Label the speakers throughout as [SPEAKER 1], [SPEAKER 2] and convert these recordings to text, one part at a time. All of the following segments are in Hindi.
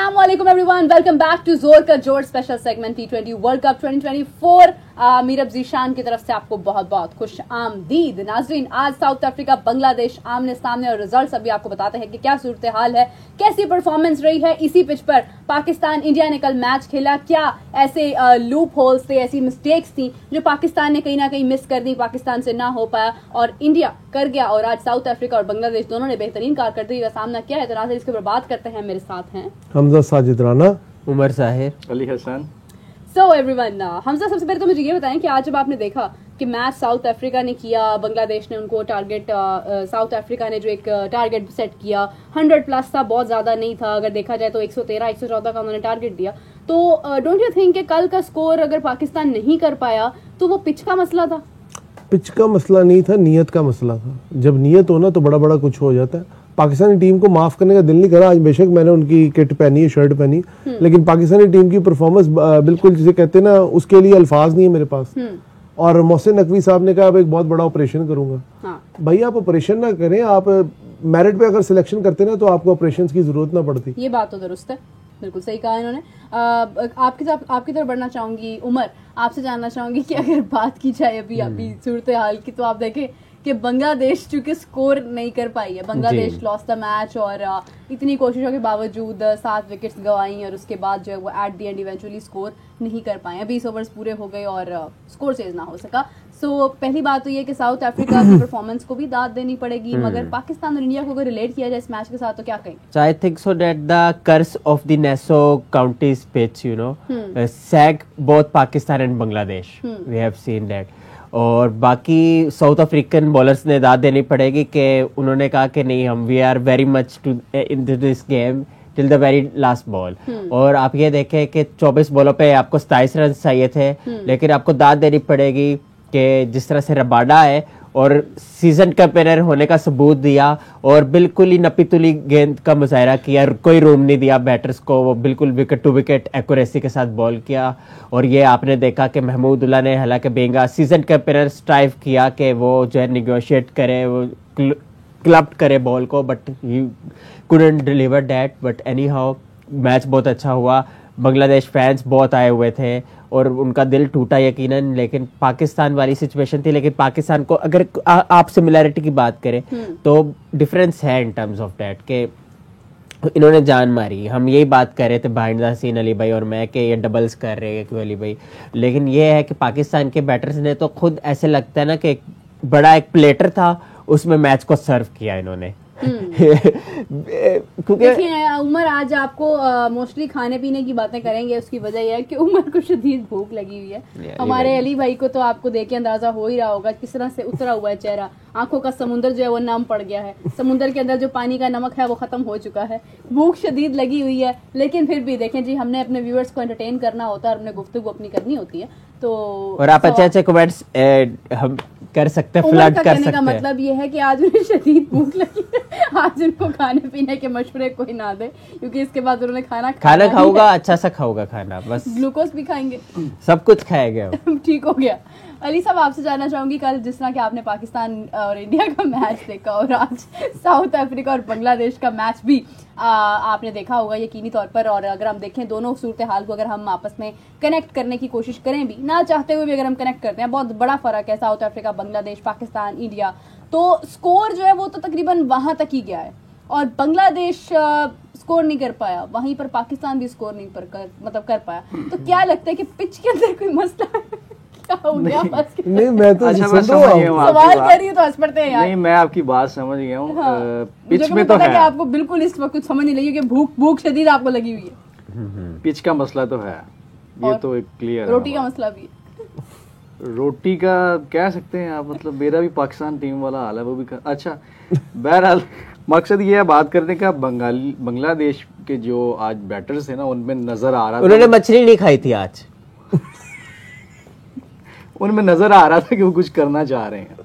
[SPEAKER 1] अस्सलामुअलैकुम एवरीवन, वेलकम बैक टू जोर का जोर special segment T20 world cup 2024। Meerab Zeeshan की तरफ से आपको बहुत बहुत खुश आमदीद। नाजरीन, आज साउथ अफ्रीका बांग्लादेश आमने सामने और रिजल्ट्स अभी आपको बताते हैं कि क्या सूरत हाल है, कैसी परफॉर्मेंस रही है। इसी पिच पर पाकिस्तान इंडिया ने कल मैच खेला। क्या ऐसे लूप होल्स थे, ऐसी मिस्टेक्स थी जो पाकिस्तान ने कहीं ना कहीं मिस कर दी, पाकिस्तान से ना हो पाया और इंडिया कर गया। और आज साउथ अफ्रीका और बांग्लादेश दोनों ने बेहतरीन कारकर्दगी का सामना किया है। तो नाज़रीन, इसके ऊपर बात करते हैं। मेरे साथ हैं
[SPEAKER 2] हमजा साजिद राना,
[SPEAKER 3] उमर साहिर,
[SPEAKER 4] अली हसन।
[SPEAKER 1] सो एवरीवन, हमजा, सबसे पहले तो मुझे ये बताएं कि आज जब आपने देखा कि मैच साउथ अफ्रीका ने किया, बांग्लादेश ने उनको टारगेट, साउथ अफ्रीका ने जो एक टारगेट सेट किया 100 प्लस था, बहुत ज्यादा नहीं था। अगर देखा जाए तो 113 114 का उन्होंने टारगेट दिया। तो डोंट यू थिंक कि कल का स्कोर अगर पाकिस्तान नहीं कर पाया तो वो पिच का मसला था?
[SPEAKER 2] पिच का मसला नहीं था, नीयत का मसला था। जब नीयत हो ना तो बड़ा बड़ा कुछ हो जाता है। पाकिस्तानी टीम को माफ करने का दिल नहीं करा। आज बेशक मैंने उनकी किट पहनी है, शर्ट पहनी, लेकिन पाकिस्तानी टीम की परफॉर्मेंस बिल्कुल जिसे कहते हैं ना, उसके लिए अल्फाज नहीं है मेरे पास। और मोहसिन नकवी साहब ने कहा अब एक बहुत बड़ा ऑपरेशन करूंगा।
[SPEAKER 1] हाँ।
[SPEAKER 2] भाई आप ऑपरेशन ना करें, आप मेरिट पे अगर सिलेक्शन करते ना तो आपको ऑपरेशन की जरूरत ना पड़ती।
[SPEAKER 1] ये बात तो दुरुस्त है, बिल्कुल सही कहा इन्होंने। आपकी तरफ बढ़ना चाहूंगी। उमर, आपसे जानना चाहूंगी कि अगर बात की जाए अभी सूरत हाल की, तो आप देखें कि बांग्लादेश चूंकि स्कोर नहीं कर पाई है, बांग्लादेश लॉस द मैच और इतनी कोशिशों के बावजूद 7 विकेट्स गंवाई और उसके बाद जो है वो at the end eventually score नहीं कर पाए। 20 ओवर्स पूरे हो गए और स्कोर चेज ना हो सका। सो पहली बात तो ये कि साउथ अफ्रीका की परफॉर्मेंस को भी दाद देनी पड़ेगी, मगर पाकिस्तान और इंडिया को अगर रिलेट किया जाए इस मैच के साथ तो क्या कहें?
[SPEAKER 3] So I think so that the curse of the Nassau County's pitch, you know, sag both Pakistan and Bangladesh. We have seen that. और बाकी साउथ अफ्रीकन बॉलर्स ने दाद देनी पड़ेगी कि उन्होंने कहा कि नहीं, हम we are very much too in this game till the very last ball. और आप ये देखें कि 24 बॉलों पे आपको 27 रन चाहिए थे, लेकिन आपको दाद देनी पड़ेगी कि जिस तरह से रबाडा है और सीजन कप विनर होने का सबूत दिया और बिल्कुल ही नपीतुली गेंद का मुजाहरा किया, कोई रूम नहीं दिया बैटर्स को, वो बिल्कुल विकेट टू विकेट एक्यूरेसी के साथ बॉल किया। और ये आपने देखा कि महमूदुल्लाह ने हालांकि बेंगा सीजन कप विनर स्ट्राइव किया कि वो जो है निगोशिएट करे, वो क्लब्ड करे बॉल को, but he couldn't deliver that. But any how match बहुत अच्छा हुआ। बांग्लादेश फैंस बहुत आए हुए थे और उनका दिल टूटा यकीनन, लेकिन पाकिस्तान वाली सिचुएशन थी। लेकिन पाकिस्तान को अगर आप सिमिलैरिटी की बात करें तो डिफरेंस है इन टर्म्स ऑफ दैट कि इन्होंने जान मारी। हम यही बात कर रहे थे बिहाइंड द सीन, अली भाई और मैं, कि ये डबल्स कर रहे हैं क्यों अली भाई, लेकिन ये है कि पाकिस्तान के बैटर्स ने तो खुद ऐसे लगता है ना कि बड़ा एक प्लेटर था, उसमें मैच को सर्व किया इन्होंने।
[SPEAKER 1] देखिए उमर, आज आपको मोस्टली खाने पीने की बातें करेंगे। उसकी वजह यह है कि उमर को शदीद भूख लगी हुई है। हमारे अली भाई को तो आपको देख के अंदाजा हो ही रहा होगा किस तरह से उतरा हुआ है चेहरा। आंखों का समुंदर जो है वो नम पड़ गया है, समुंदर के अंदर जो पानी का नमक है वो खत्म हो चुका है। भूख शदीद लगी हुई है, लेकिन फिर भी देखें जी, हमने अपने व्यूअर्स को एंटरटेन करना होता है और हमने गुफ्तगू अपनी करनी होती है। तो और
[SPEAKER 3] आप अच्छे अच्छे कमेंट्स हम कर सकते हैं, फ्लड कर सकते हैं।
[SPEAKER 1] मतलब ये है कि आज उन्हें शदीद भूख लगी है। आज उनको खाने पीने के मशवरे कोई ना दे, क्योंकि इसके बाद उन्होंने खाना
[SPEAKER 3] खाऊंगा, अच्छा सा खाऊंगा खाना, बस
[SPEAKER 1] ग्लूकोज भी खाएंगे,
[SPEAKER 3] सब कुछ खाएगा।
[SPEAKER 1] ठीक हो गया। अली साहब, आपसे जानना चाहूंगी, कल जिस तरह कि आपने पाकिस्तान और इंडिया का मैच देखा और आज साउथ अफ्रीका और बांग्लादेश का मैच भी आपने देखा होगा यकीनी तौर पर। और अगर हम देखें दोनों सूरत हाल को, अगर हम आपस में कनेक्ट करने की कोशिश करें भी, ना चाहते हुए भी अगर हम कनेक्ट करते हैं, बहुत बड़ा फर्क है south Africa, Bangladesh, Pakistan, India. तो स्कोर जो है वो तो तकरीबन वहां तक ही गया है और बांग्लादेश स्कोर नहीं कर पाया, वहीं पर पाकिस्तान भी स्कोर नहीं कर पाया। तो क्या लगता है कि पिच के अंदर कोई मसला है?
[SPEAKER 2] नहीं, मैं तो
[SPEAKER 4] अच्छा,
[SPEAKER 2] मैं
[SPEAKER 1] सवाल कर रही हूँ तो हंस पड़ते हैं यार।
[SPEAKER 4] नहीं, मैं आपकी बात समझ गया हूँ।
[SPEAKER 1] हाँ।
[SPEAKER 4] पिच में तो है,
[SPEAKER 1] आपको बिल्कुल इस वक्त कुछ समझ नहीं लगी कि भूख शदीद आपको लगी हुई है।
[SPEAKER 4] पिच का मसला तो है, ये तो एक क्लियर है।
[SPEAKER 1] रोटी का मसला भी है।
[SPEAKER 4] रोटी का कह सकते हैं आप, मतलब मेरा भी पाकिस्तान टीम वाला हाल है, वो भी अच्छा। बहरहाल मकसद ये है बात करने का, बांग्लादेश के जो आज बैटर्स है ना, उनमें नजर आ रहा था,
[SPEAKER 3] उन्होंने मछली नहीं खाई थी आज।
[SPEAKER 4] उनमें नजर आ रहा था कि वो कुछ करना चाह रहे हैं,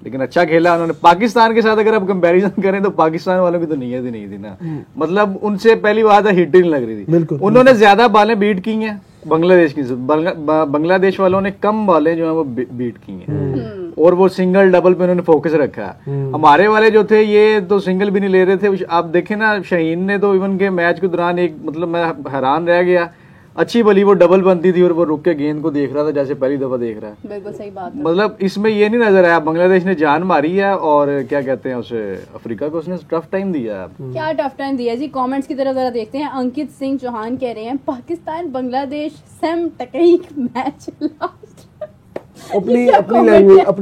[SPEAKER 4] लेकिन अच्छा खेला उन्होंने। पाकिस्तान के साथ अगर आप कंपैरिजन करें तो पाकिस्तान वालों की तो नीयत ही नहीं थी ना, मतलब उनसे पहली बात है हिट ही नहीं लग रही थी। उन्होंने ज्यादा बॉलें बीट की हैं बांग्लादेश की, बांग्लादेश वालों ने कम बॉलें जो है वो बीट की हैं। और वो सिंगल डबल पे उन्होंने फोकस रखा। हमारे वाले जो थे ये तो सिंगल भी नहीं ले रहे थे। आप देखें ना, शाहीन ने तो इवन के मैच के दौरान एक मतलब मैं हैरान रह गया, अच्छी भली वो डबल बनती थी और वो रुक के गेंद को देख रहा था जैसे पहली दफा देख रहा है।
[SPEAKER 1] बिल्कुल सही बात है।
[SPEAKER 4] मतलब इसमें ये नहीं नजर आया बांग्लादेश ने जान मारी है और क्या कहते हैं उसे, अफ्रीका को उसने टफ टाइम दिया है।
[SPEAKER 1] क्या टफ टाइम दिया जी। कमेंट्स की तरफ जरा देखते हैं। अंकित सिंह चौहान कह रहे हैं Pakistan Bangladesh same technique match last.
[SPEAKER 2] अपनी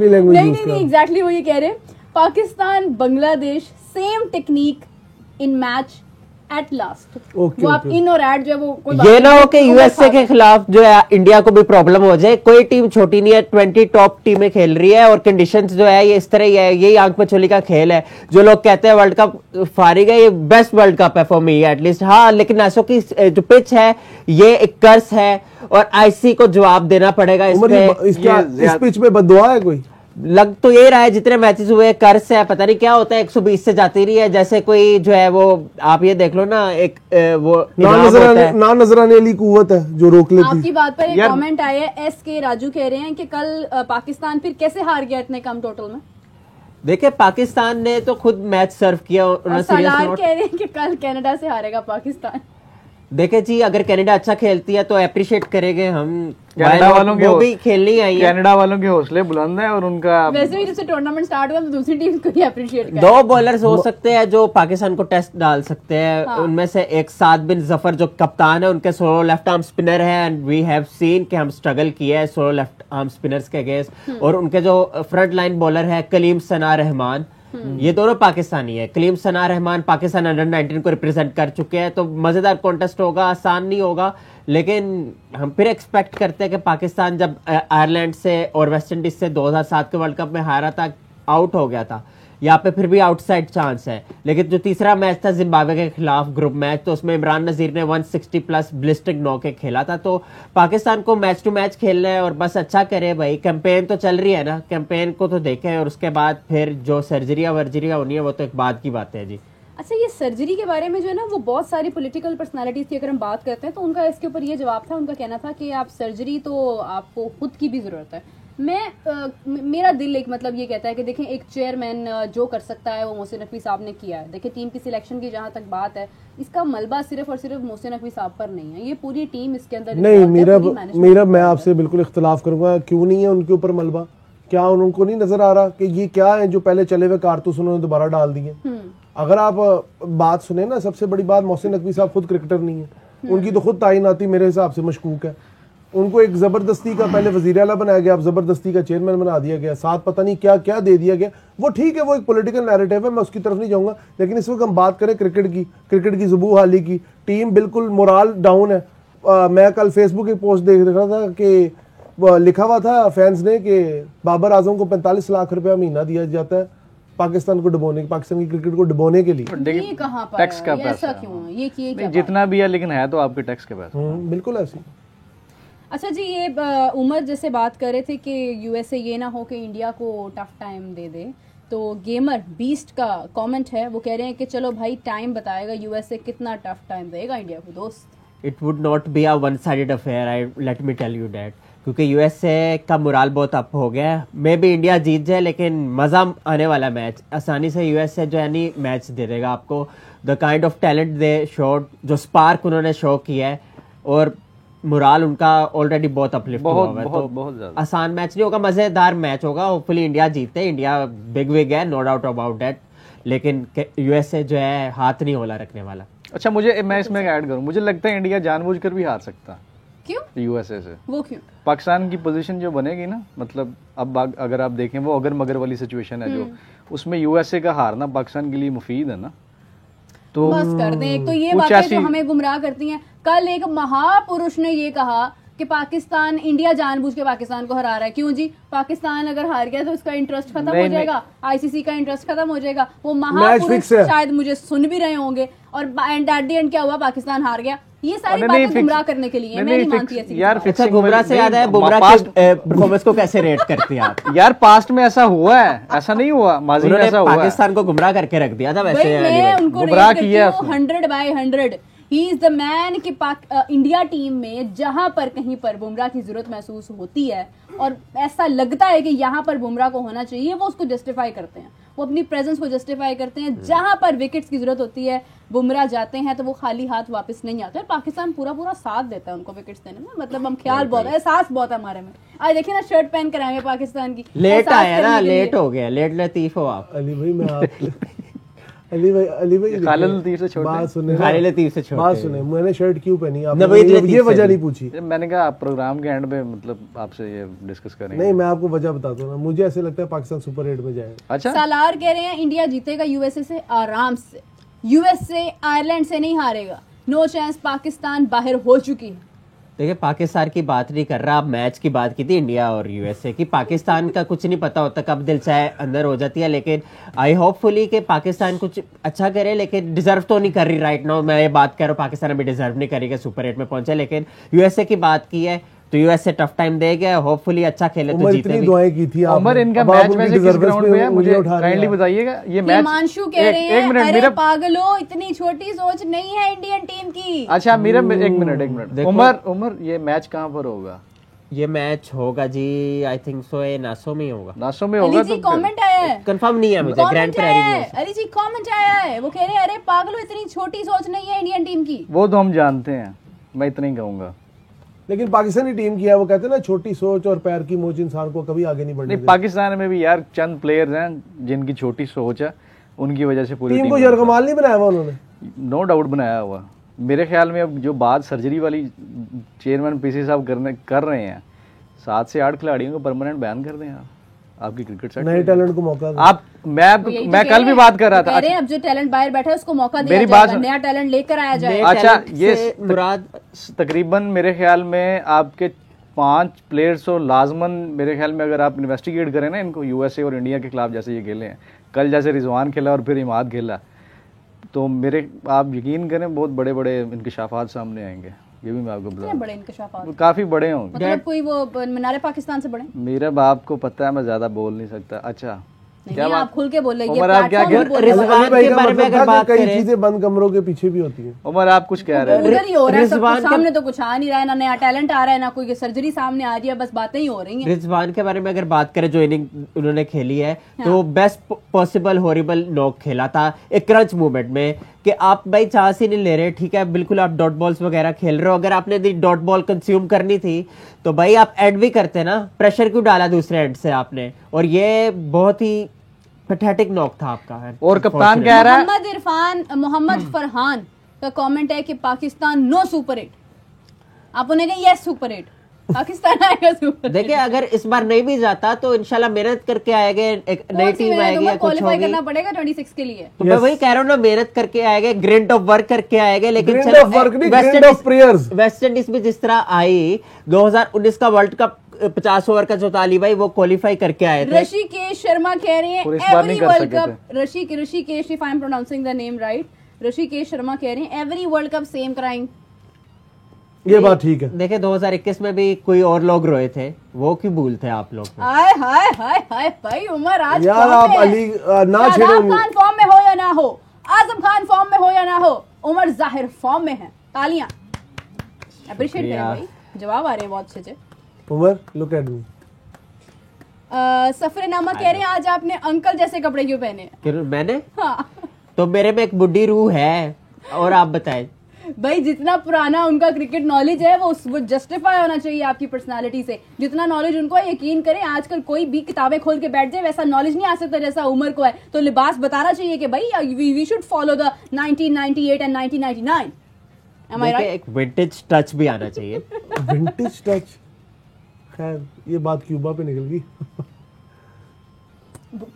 [SPEAKER 2] लैंग्वेज
[SPEAKER 1] नहीं एग्जैक्टली वो ये कह रहे हैं, Pakistan Bangladesh same technique in match at last. वो आप इन और एट जो है वो कोई
[SPEAKER 3] ये ना हो कि यूएसए के खिलाफ जो है इंडिया को भी प्रॉब्लम हो जाए। कोई टीम छोटी नहीं है, 20 टॉप टीमें खेल रही है और कंडीशंस जो है ये इस तरह ही है। यही आंख मचोली का खेल है। जो लोग कहते हैं वर्ल्ड कप फारिग है, ये बेस्ट वर्ल्ड कप है फॉर मी एटलीस्ट। हाँ, लेकिन ऐसो की जो पिच है ये एक कर्स है और आईसी को जवाब देना पड़ेगा।
[SPEAKER 2] इस पिच में बददुआ है कोई?
[SPEAKER 3] लग तो ये रहा है जितने मैचेस हुए कर्स है, पता नहीं क्या होता है, 120 से जाती रही है। जैसे कोई जो है वो आप ये देख लो ना, एक वो
[SPEAKER 2] ना नजर आने वाली कुव्वत है जो रोक लेती।
[SPEAKER 1] आपकी बात पर एक कमेंट आया है, SK राजू कह रहे हैं कि कल पाकिस्तान फिर कैसे हार गया इतने कम टोटल में।
[SPEAKER 3] देखिए पाकिस्तान ने तो खुद मैच सर्व किया।
[SPEAKER 1] सलार कह रहे हैं कि कल कनाडा से हारेगा पाकिस्तान।
[SPEAKER 3] देखे जी, अगर कनाडा अच्छा खेलती है तो अप्रिशिएट करेंगे हम।
[SPEAKER 4] कनाडा वालों के
[SPEAKER 3] भी खेलनी आई है।
[SPEAKER 4] कनाडा वालों के हौसले बुलंद है और उनका
[SPEAKER 1] वैसे भी जब से टूर्नामेंट स्टार्ट हुआ तो दूसरी टीम को ही अप्रिशिएट करें।
[SPEAKER 3] 2 बॉलर्स हो सकते हैं जो पाकिस्तान को टेस्ट डाल सकते हैं। हाँ। उनमें से एक साद बिन जफर जो कप्तान है, उनके सोलो लेफ्ट आर्म स्पिनर है एंड वी हैव सीन कि हम स्ट्रगल किया है सोलो लेफ्ट आर्म स्पिनर्स के अगेंस्ट। और उनके जो फ्रंट लाइन बॉलर है कलीम सना रहमान, ये दोनों पाकिस्तानी है। कलीम सना रहमान पाकिस्तान अंडर 19 को रिप्रेजेंट कर चुके हैं। तो मजेदार कॉन्टेस्ट होगा, आसान नहीं होगा, लेकिन हम फिर एक्सपेक्ट करते हैं कि पाकिस्तान जब आयरलैंड से और वेस्ट इंडीज से 2007 के वर्ल्ड कप में हारा था, आउट हो गया था, यहाँ पे फिर भी आउटसाइड चांस है। लेकिन जो तीसरा मैच था जिम्बाब्वे के खिलाफ ग्रुप मैच, तो उसमें इमरान नजीर ने 160 प्लस ब्लिस्टिक नॉक खेला था। तो पाकिस्तान को मैच टू मैच खेलना है और बस अच्छा करे भाई। कैंपेन तो चल रही है ना, कैंपेन को तो देखें और उसके बाद फिर जो सर्जरिया वर्जरिया होनी है वो तो एक बाद की बात है जी।
[SPEAKER 1] अच्छा, ये सर्जरी के बारे में जो है ना वो बहुत सारी पॉलिटिकल पर्सनालिटीज की अगर हम बात करते हैं तो उनका इसके ऊपर ये जवाब था। उनका कहना था कि आप सर्जरी तो आपको खुद की भी जरूरत है। मेरा दिल एक मतलब ये कहता है कि देखें, एक चेयरमैन जो कर सकता है वो मोहसिन नकवी साहब ने किया है। देखिए टीम की सिलेक्शन की जहां तक बात है, इसका मलबा सिर्फ और सिर्फ मोहसिन नकवी साहब पर नहीं है, ये पूरी टीम इसके अंदर
[SPEAKER 2] नहीं। मेरा मैं आपसे बिल्कुल इख्तलाफ करूंगा। क्यों नहीं है उनके ऊपर मलबा? क्या उनको नहीं नजर आ रहा कि ये क्या है जो पहले चले हुए कारतूस उन्होंने दोबारा डाल दिए? अगर आप बात सुने ना, सबसे बड़ी बात, मोहसिन नकवी साहब खुद क्रिकेटर नहीं है। उनकी तो खुद तायनाती मेरे हिसाब से मशकूक है। उनको एक जबरदस्ती का पहले वजीर आला बनाया गया, अब जबरदस्ती का चेयरमैन बना दिया गया, साथ पता नहीं क्या क्या दे दिया गया। वो ठीक है, वो एक पॉलिटिकल नैरेटिव है, मैं उसकी तरफ नहीं जाऊंगा। लेकिन इस वक्त हम बात करें क्रिकेट की जुबू हाली की, टीम बिल्कुल मोराल डाउन है। मैं कल फेसबुक की पोस्ट देख रहा था कि लिखा हुआ था फैंस ने कि बाबर आजम को 45 लाख रुपया महीना दिया जाता है पाकिस्तान को डुबोने, पाकिस्तान की क्रिकेट को डुबोने के लिए।
[SPEAKER 1] ये कहां पर
[SPEAKER 4] टैक्स का
[SPEAKER 1] है?
[SPEAKER 4] पैसा
[SPEAKER 1] ऐसा क्यों है? ये क्या
[SPEAKER 4] जितना भी है लेकिन है तो आपके टैक्स के पैसे।
[SPEAKER 2] बिल्कुल ऐसी।
[SPEAKER 1] अच्छा जी, ये उमर जैसे बात कर रहे थे कि यूएसए ये ना हो कि इंडिया को टफ टाइम दे दे, तो गेमर बीस्ट का कमेंट है, वो कह रहे हैं कि चलो भाई टाइम बताएगा यूएसए कितना टफ टाइम देगा इंडिया को। दोस्त,
[SPEAKER 3] it would not be a one sided affair, I let me tell you that, क्योंकि यूएसए का मोराल बहुत अप हो गया है। मे बी इंडिया जीत जाए लेकिन मज़ा आने वाला मैच, आसानी से यूएसए जो है नहीं मैच दे देगा आपको। The kind of talent they showed, जो स्पार्क उन्होंने शो किया है, और मोराल उनका ऑलरेडी बहुत अपलिफ्ट हुआ है। तो
[SPEAKER 4] बहुत ज्यादा
[SPEAKER 3] आसान मैच नहीं होगा, मजेदार मैच होगा। होपफुली इंडिया जीते। इंडिया बिग विग है, नो डाउट अबाउट दैट, लेकिन यूएसए जो है हाथ नहीं होला रखने वाला।
[SPEAKER 4] अच्छा, मैं इसमें ऐड करूं, मुझे लगता है इंडिया जानबूझकर भी हार सकता।
[SPEAKER 1] क्यों?
[SPEAKER 4] यूएसए से।
[SPEAKER 1] वो क्यों?
[SPEAKER 4] पाकिस्तान की पोजीशन जो बनेगी ना, मतलब अब अगर आप देखें वो अगर मगर वाली सिचुएशन है जो, उसमें यूएसए का हारना पाकिस्तान के लिए मुफीद है ना। तो
[SPEAKER 1] बस कर दें। एक तो ये बातें जो हमें गुमराह करती हैं। कल एक महापुरुष ने ये कहा कि पाकिस्तान, इंडिया जानबूझ के पाकिस्तान को हरा रहा है। क्यों जी? पाकिस्तान अगर हार गया तो उसका इंटरेस्ट खत्म हो जाएगा, आईसीसी का इंटरेस्ट खत्म हो जाएगा। वो महापुरुष शायद मुझे सुन भी रहे होंगे, और एंड एट द एंड क्या हुआ? पाकिस्तान हार गया। ये सारी बातें गुमराह करने के लिए, मैं नहीं मानती ऐसी
[SPEAKER 4] यार।
[SPEAKER 3] अच्छा, गुमराह से याद है, बुमराह की परफॉर्मेंस को कैसे रेट करते हैं आप?
[SPEAKER 4] यार पास्ट में ऐसा हुआ है, ऐसा नहीं हुआ, माजी में ऐसा हुआ है।
[SPEAKER 3] पाकिस्तान को गुमराह करके रख दिया था। वैसे
[SPEAKER 1] मैं उनको
[SPEAKER 4] गुमराह किया
[SPEAKER 1] 100/100। ही इज द मैन कि इंडिया टीम में जहां पर कहीं पर बुमराह की जरूरत महसूस होती है और ऐसा लगता है कि यहाँ पर बुमराह को होना चाहिए, वो उसको जस्टिफाई करते हैं, वो अपनी प्रेजेंस को जस्टिफाई करते हैं। जहां पर विकेट्स की जरूरत होती है बुमराह जाते हैं तो वो खाली हाथ वापस नहीं आते। और पाकिस्तान पूरा पूरा साथ देता है उनको विकेट्स देने में, मतलब हम ख्याल बहुत है, एहसास बहुत है हमारे में। आज देखिए ना शर्ट पहन कर आए पाकिस्तान की,
[SPEAKER 3] लेट
[SPEAKER 1] एहसास
[SPEAKER 3] आया ना,
[SPEAKER 1] करने के लिए।
[SPEAKER 3] लेट हो गया, लेट लतीफ हो आप।
[SPEAKER 2] अली भाई मैं आप अली भाई
[SPEAKER 4] खालिद लतीफ से छोटे।
[SPEAKER 2] बात सुने,
[SPEAKER 3] खालिद लतीफ से छोटे।
[SPEAKER 2] बात सुने, मैंने शर्ट क्यों पहनी
[SPEAKER 3] नवीद
[SPEAKER 2] आपने
[SPEAKER 3] लतीफ
[SPEAKER 2] ये
[SPEAKER 3] से
[SPEAKER 2] वजह
[SPEAKER 3] भी।
[SPEAKER 2] नहीं पूछी।
[SPEAKER 4] मैंने कहा आप प्रोग्राम के एंड पे मतलब आपसे ये डिस्कस करेंगे।
[SPEAKER 2] नहीं, मैं आपको वजह बताता हूँ ना, मुझे ऐसे लगता है पाकिस्तान सुपर 8 में जाएगा।
[SPEAKER 4] अच्छा,
[SPEAKER 1] सालार कह रहे हैं इंडिया जीतेगा यूएसए से आराम से, यूएसए आयरलैंड से नहीं हारेगा, नो चांस, पाकिस्तान बाहर हो चुकी है।
[SPEAKER 3] देखिए पाकिस्तान की बात नहीं कर रहा, आप मैच की बात की थी इंडिया और यूएसए की। पाकिस्तान का कुछ नहीं पता होता कब दिल चाहे अंदर हो जाती है, लेकिन आई होपफुली कि पाकिस्तान कुछ अच्छा करे, लेकिन डिजर्व तो नहीं कर रही राइट नाउ। मैं ये बात कर रहा हूँ पाकिस्तान अभी डिजर्व नहीं करेगा सुपर 8 में पहुंचे, लेकिन यूएसए की बात की है तो यूएसए टफ टाइम देगा, होपफुली अच्छा खेले तो जीते
[SPEAKER 2] इतनी
[SPEAKER 3] भी।
[SPEAKER 2] दुआएं की थी आपने।
[SPEAKER 4] उमर इनका
[SPEAKER 2] अब आप
[SPEAKER 4] मैच
[SPEAKER 2] उनकी
[SPEAKER 4] में से किस
[SPEAKER 2] deservers
[SPEAKER 4] ग्राउंड पे है मुझे
[SPEAKER 2] उंगलियां उठा रहे
[SPEAKER 4] काइंडली
[SPEAKER 2] हैं।
[SPEAKER 4] बताइएगा। ये मैच
[SPEAKER 1] हिमांशु कह रहे
[SPEAKER 4] एक
[SPEAKER 1] हैं
[SPEAKER 4] मिनट
[SPEAKER 1] अरे
[SPEAKER 4] मेरा।
[SPEAKER 1] पागलो, इतनी छोटी सोच नहीं है इंडियन टीम की।
[SPEAKER 4] अच्छा मेरा एक मिनट
[SPEAKER 3] देखो।
[SPEAKER 4] उमर ये मैच कहाँ पर होगा?
[SPEAKER 3] ये मैच होगा जी आई थिंक सो ये नासो में ही होगा,
[SPEAKER 4] नासो में
[SPEAKER 1] अली
[SPEAKER 4] होगा।
[SPEAKER 1] जी
[SPEAKER 4] तो
[SPEAKER 1] कमेंट आया है,
[SPEAKER 3] कंफर्म नहीं है मुझे, ग्रैंड
[SPEAKER 1] कमेंट आया है,
[SPEAKER 3] प्रेरी
[SPEAKER 1] अली जी कमेंट आया है, वो कह रहे हैं अरे पागलो इतनी छोटी सोच नहीं है इंडियन टीम की।
[SPEAKER 4] वो तो हम जानते हैं, मैं इतना ही कहूंगा।
[SPEAKER 2] लेकिन पाकिस्तानी टीम की है, वो कहते हैं ना छोटी सोच और पैर की मोच इंसान को कभी आगे नहीं बढ़ने
[SPEAKER 4] नहीं,
[SPEAKER 2] देती।
[SPEAKER 4] पाकिस्तान में भी यार चंद प्लेयर्स हैं जिनकी छोटी सोच है, उनकी वजह से पूरी
[SPEAKER 2] टीम
[SPEAKER 4] टीम
[SPEAKER 2] को यरगमाल नहीं बनाया हुआ उन्होंने।
[SPEAKER 4] नो डाउट बनाया हुआ। मेरे ख्याल में अब जो बात सर्जरी वाली चेयरमैन पीसी साहब कर रहे हैं, 7 से 8 खिलाड़ियों को परमानेंट बैन कर दें आप, आपकी क्रिकेट सेट
[SPEAKER 2] नए टैलेंट को मौका दो।
[SPEAKER 4] आप मैं कल भी बात कर रहा था।
[SPEAKER 1] कह रहे हैं अब जो टैलेंट बाहर बैठा है उसको मौका दिया
[SPEAKER 4] मेरी
[SPEAKER 1] जाएगा,
[SPEAKER 4] बात-
[SPEAKER 1] नया टैलेंट लेकर आया जाए।
[SPEAKER 4] अच्छा, ये
[SPEAKER 3] मुराद
[SPEAKER 4] तकरीबन मेरे ख्याल में आपके 5 प्लेयर्स और लाजमन मेरे ख्याल में अगर आप इन्वेस्टिगेट करें ना इनको, यूएसए और इंडिया के खिलाफ जैसे ये खेले हैं, कल जैसे रिजवान खेला और फिर इमाद खेला, तो मेरे आप यकीन करें बहुत बड़े बड़े इंकशाफात सामने आएंगे। ये भी मैं आपको बता
[SPEAKER 1] कितने बड़े इंकशाफात,
[SPEAKER 4] काफी बड़े होंगे।
[SPEAKER 1] मतलब कोई वो मीनारे पाकिस्तान से बड़े
[SPEAKER 4] मेरे बाप को पता है, मैं ज्यादा बोल नहीं सकता। अच्छा
[SPEAKER 1] नहीं, आप खुल के बोल रहे हैं, ये
[SPEAKER 4] उमर, आप क्या
[SPEAKER 1] प्लेटफॉर्म
[SPEAKER 4] कह-
[SPEAKER 1] भी बोल रहे हैं।
[SPEAKER 3] रिजवान
[SPEAKER 2] अली भाई
[SPEAKER 3] के
[SPEAKER 2] का
[SPEAKER 3] बारे में
[SPEAKER 2] मतलब
[SPEAKER 3] अगर
[SPEAKER 2] था
[SPEAKER 3] बात
[SPEAKER 2] कि कई
[SPEAKER 3] करें-
[SPEAKER 2] चीजें बंद कमरों के पीछे भी होती हैं।
[SPEAKER 4] उमर आप कुछ कह रहे हो?
[SPEAKER 1] उधर ही हो रहा है, सब
[SPEAKER 3] रिजवान
[SPEAKER 1] कुछ
[SPEAKER 3] के-
[SPEAKER 1] सामने तो कुछ आ नहीं रहा है, ना नया टैलेंट आ रहा है, ना कोई सर्जरी सामने आ रही है, बस बातें ही हो रही हैं।
[SPEAKER 3] रिजवान के बारे में अगर बात करें जो इनिंग उन्होंने खेली है तो बेस्ट पॉसिबल हॉरिबल नॉक खेला था एक क्रंच मूवमेंट में, कि आप भाई चांस ही नहीं ले रहे, ठीक है बिल्कुल आप डॉट बॉल्स वगैरह खेल रहे हो, अगर आपने डॉट बॉल कंज्यूम करनी थी तो भाई आप एंड भी करते ना, प्रेशर क्यों डाला दूसरे एंड से आपने, और ये बहुत ही पैथेटिक नॉक था आपका।
[SPEAKER 4] और कप्तान कह रहा है
[SPEAKER 1] मोहम्मद फरहान का कमेंट है कि पाकिस्तान नो सुपर 8, आप उन्हें कहें यस सुपर 8, पाकिस्तान आएगा सुपर।
[SPEAKER 3] देखिए अगर इस बार नहीं भी जाता तो इंशाल्लाह मेहनत करके आएंगे, एक नई टीम आएगी या कुछ
[SPEAKER 1] क्वालिफाई
[SPEAKER 3] होगी,
[SPEAKER 1] करना पड़ेगा 26 के लिए।
[SPEAKER 3] तो मैं वही कह रहा हूँ ना, मेहनत करके आएंगे, ग्रिंट ऑफ वर्क करके आएंगे, लेकिन
[SPEAKER 2] Grind of work नहीं, grind of prayers।
[SPEAKER 3] West Indies में जिस तरह आई 2019 का वर्ल्ड कप 50 ओवर का जो था अली भाई वो क्वालिफाई करके आए थे।
[SPEAKER 1] ऋषिकेश शर्मा कह रहे हैं
[SPEAKER 4] और इस बार
[SPEAKER 1] एवरी
[SPEAKER 4] नहीं कर
[SPEAKER 1] वर्ल्ड
[SPEAKER 4] सके
[SPEAKER 1] cup, Rishikesh if I am pronouncing the name right, Rishikesh Sharma कह रहे हैं every world cup same crime.
[SPEAKER 2] ये बात ठीक है।
[SPEAKER 3] देखिए 2021 में भी कोई और लोग रोए थे, वो क्यों भूलते हैं आप लोग?
[SPEAKER 1] हाय हाय हाय हाय भाई उमर आज
[SPEAKER 2] यार
[SPEAKER 1] फॉर्म
[SPEAKER 2] आप
[SPEAKER 1] में है।
[SPEAKER 2] अली ना
[SPEAKER 1] शादाब
[SPEAKER 2] छेड़ो।
[SPEAKER 1] खान फॉर्म में हो या ना हो, आजम खान फॉर्म में हो या ना हो, उमर जाहिर फॉर्म में है। तालियां अप्रिशिएट करें भाई, जवाब आ रहे हैं बहुत अच्छे से।
[SPEAKER 2] Umar look at me.
[SPEAKER 1] सफरेनामा कह रहे हैं आज आपने अंकल जैसे कपड़े क्यों पहने हैं?
[SPEAKER 3] कि मैंने
[SPEAKER 1] हाँ
[SPEAKER 3] तो मेरे में एक बुढ़ी रूह है, और आप बताएं।
[SPEAKER 1] भाई जितना पुराना उनका क्रिकेट नॉलेज है वो जस्टिफाई होना चाहिए आपकी पर्सनालिटी से। जितना नॉलेज उनको है, यकीन करें आजकल कोई भी किताबें खोल के बैठ जाए वैसा नॉलेज नहीं आ सकता जैसा उमर को है। तो लिबास बताना चाहिए कि भाई we should follow the 1998 and 1999। Am I
[SPEAKER 3] देखिए
[SPEAKER 1] right?
[SPEAKER 3] एक विंटेज टच भी आना चाहिए।
[SPEAKER 2] विंटेज टच, खैर ये बात क्यूबा पे निकल गई।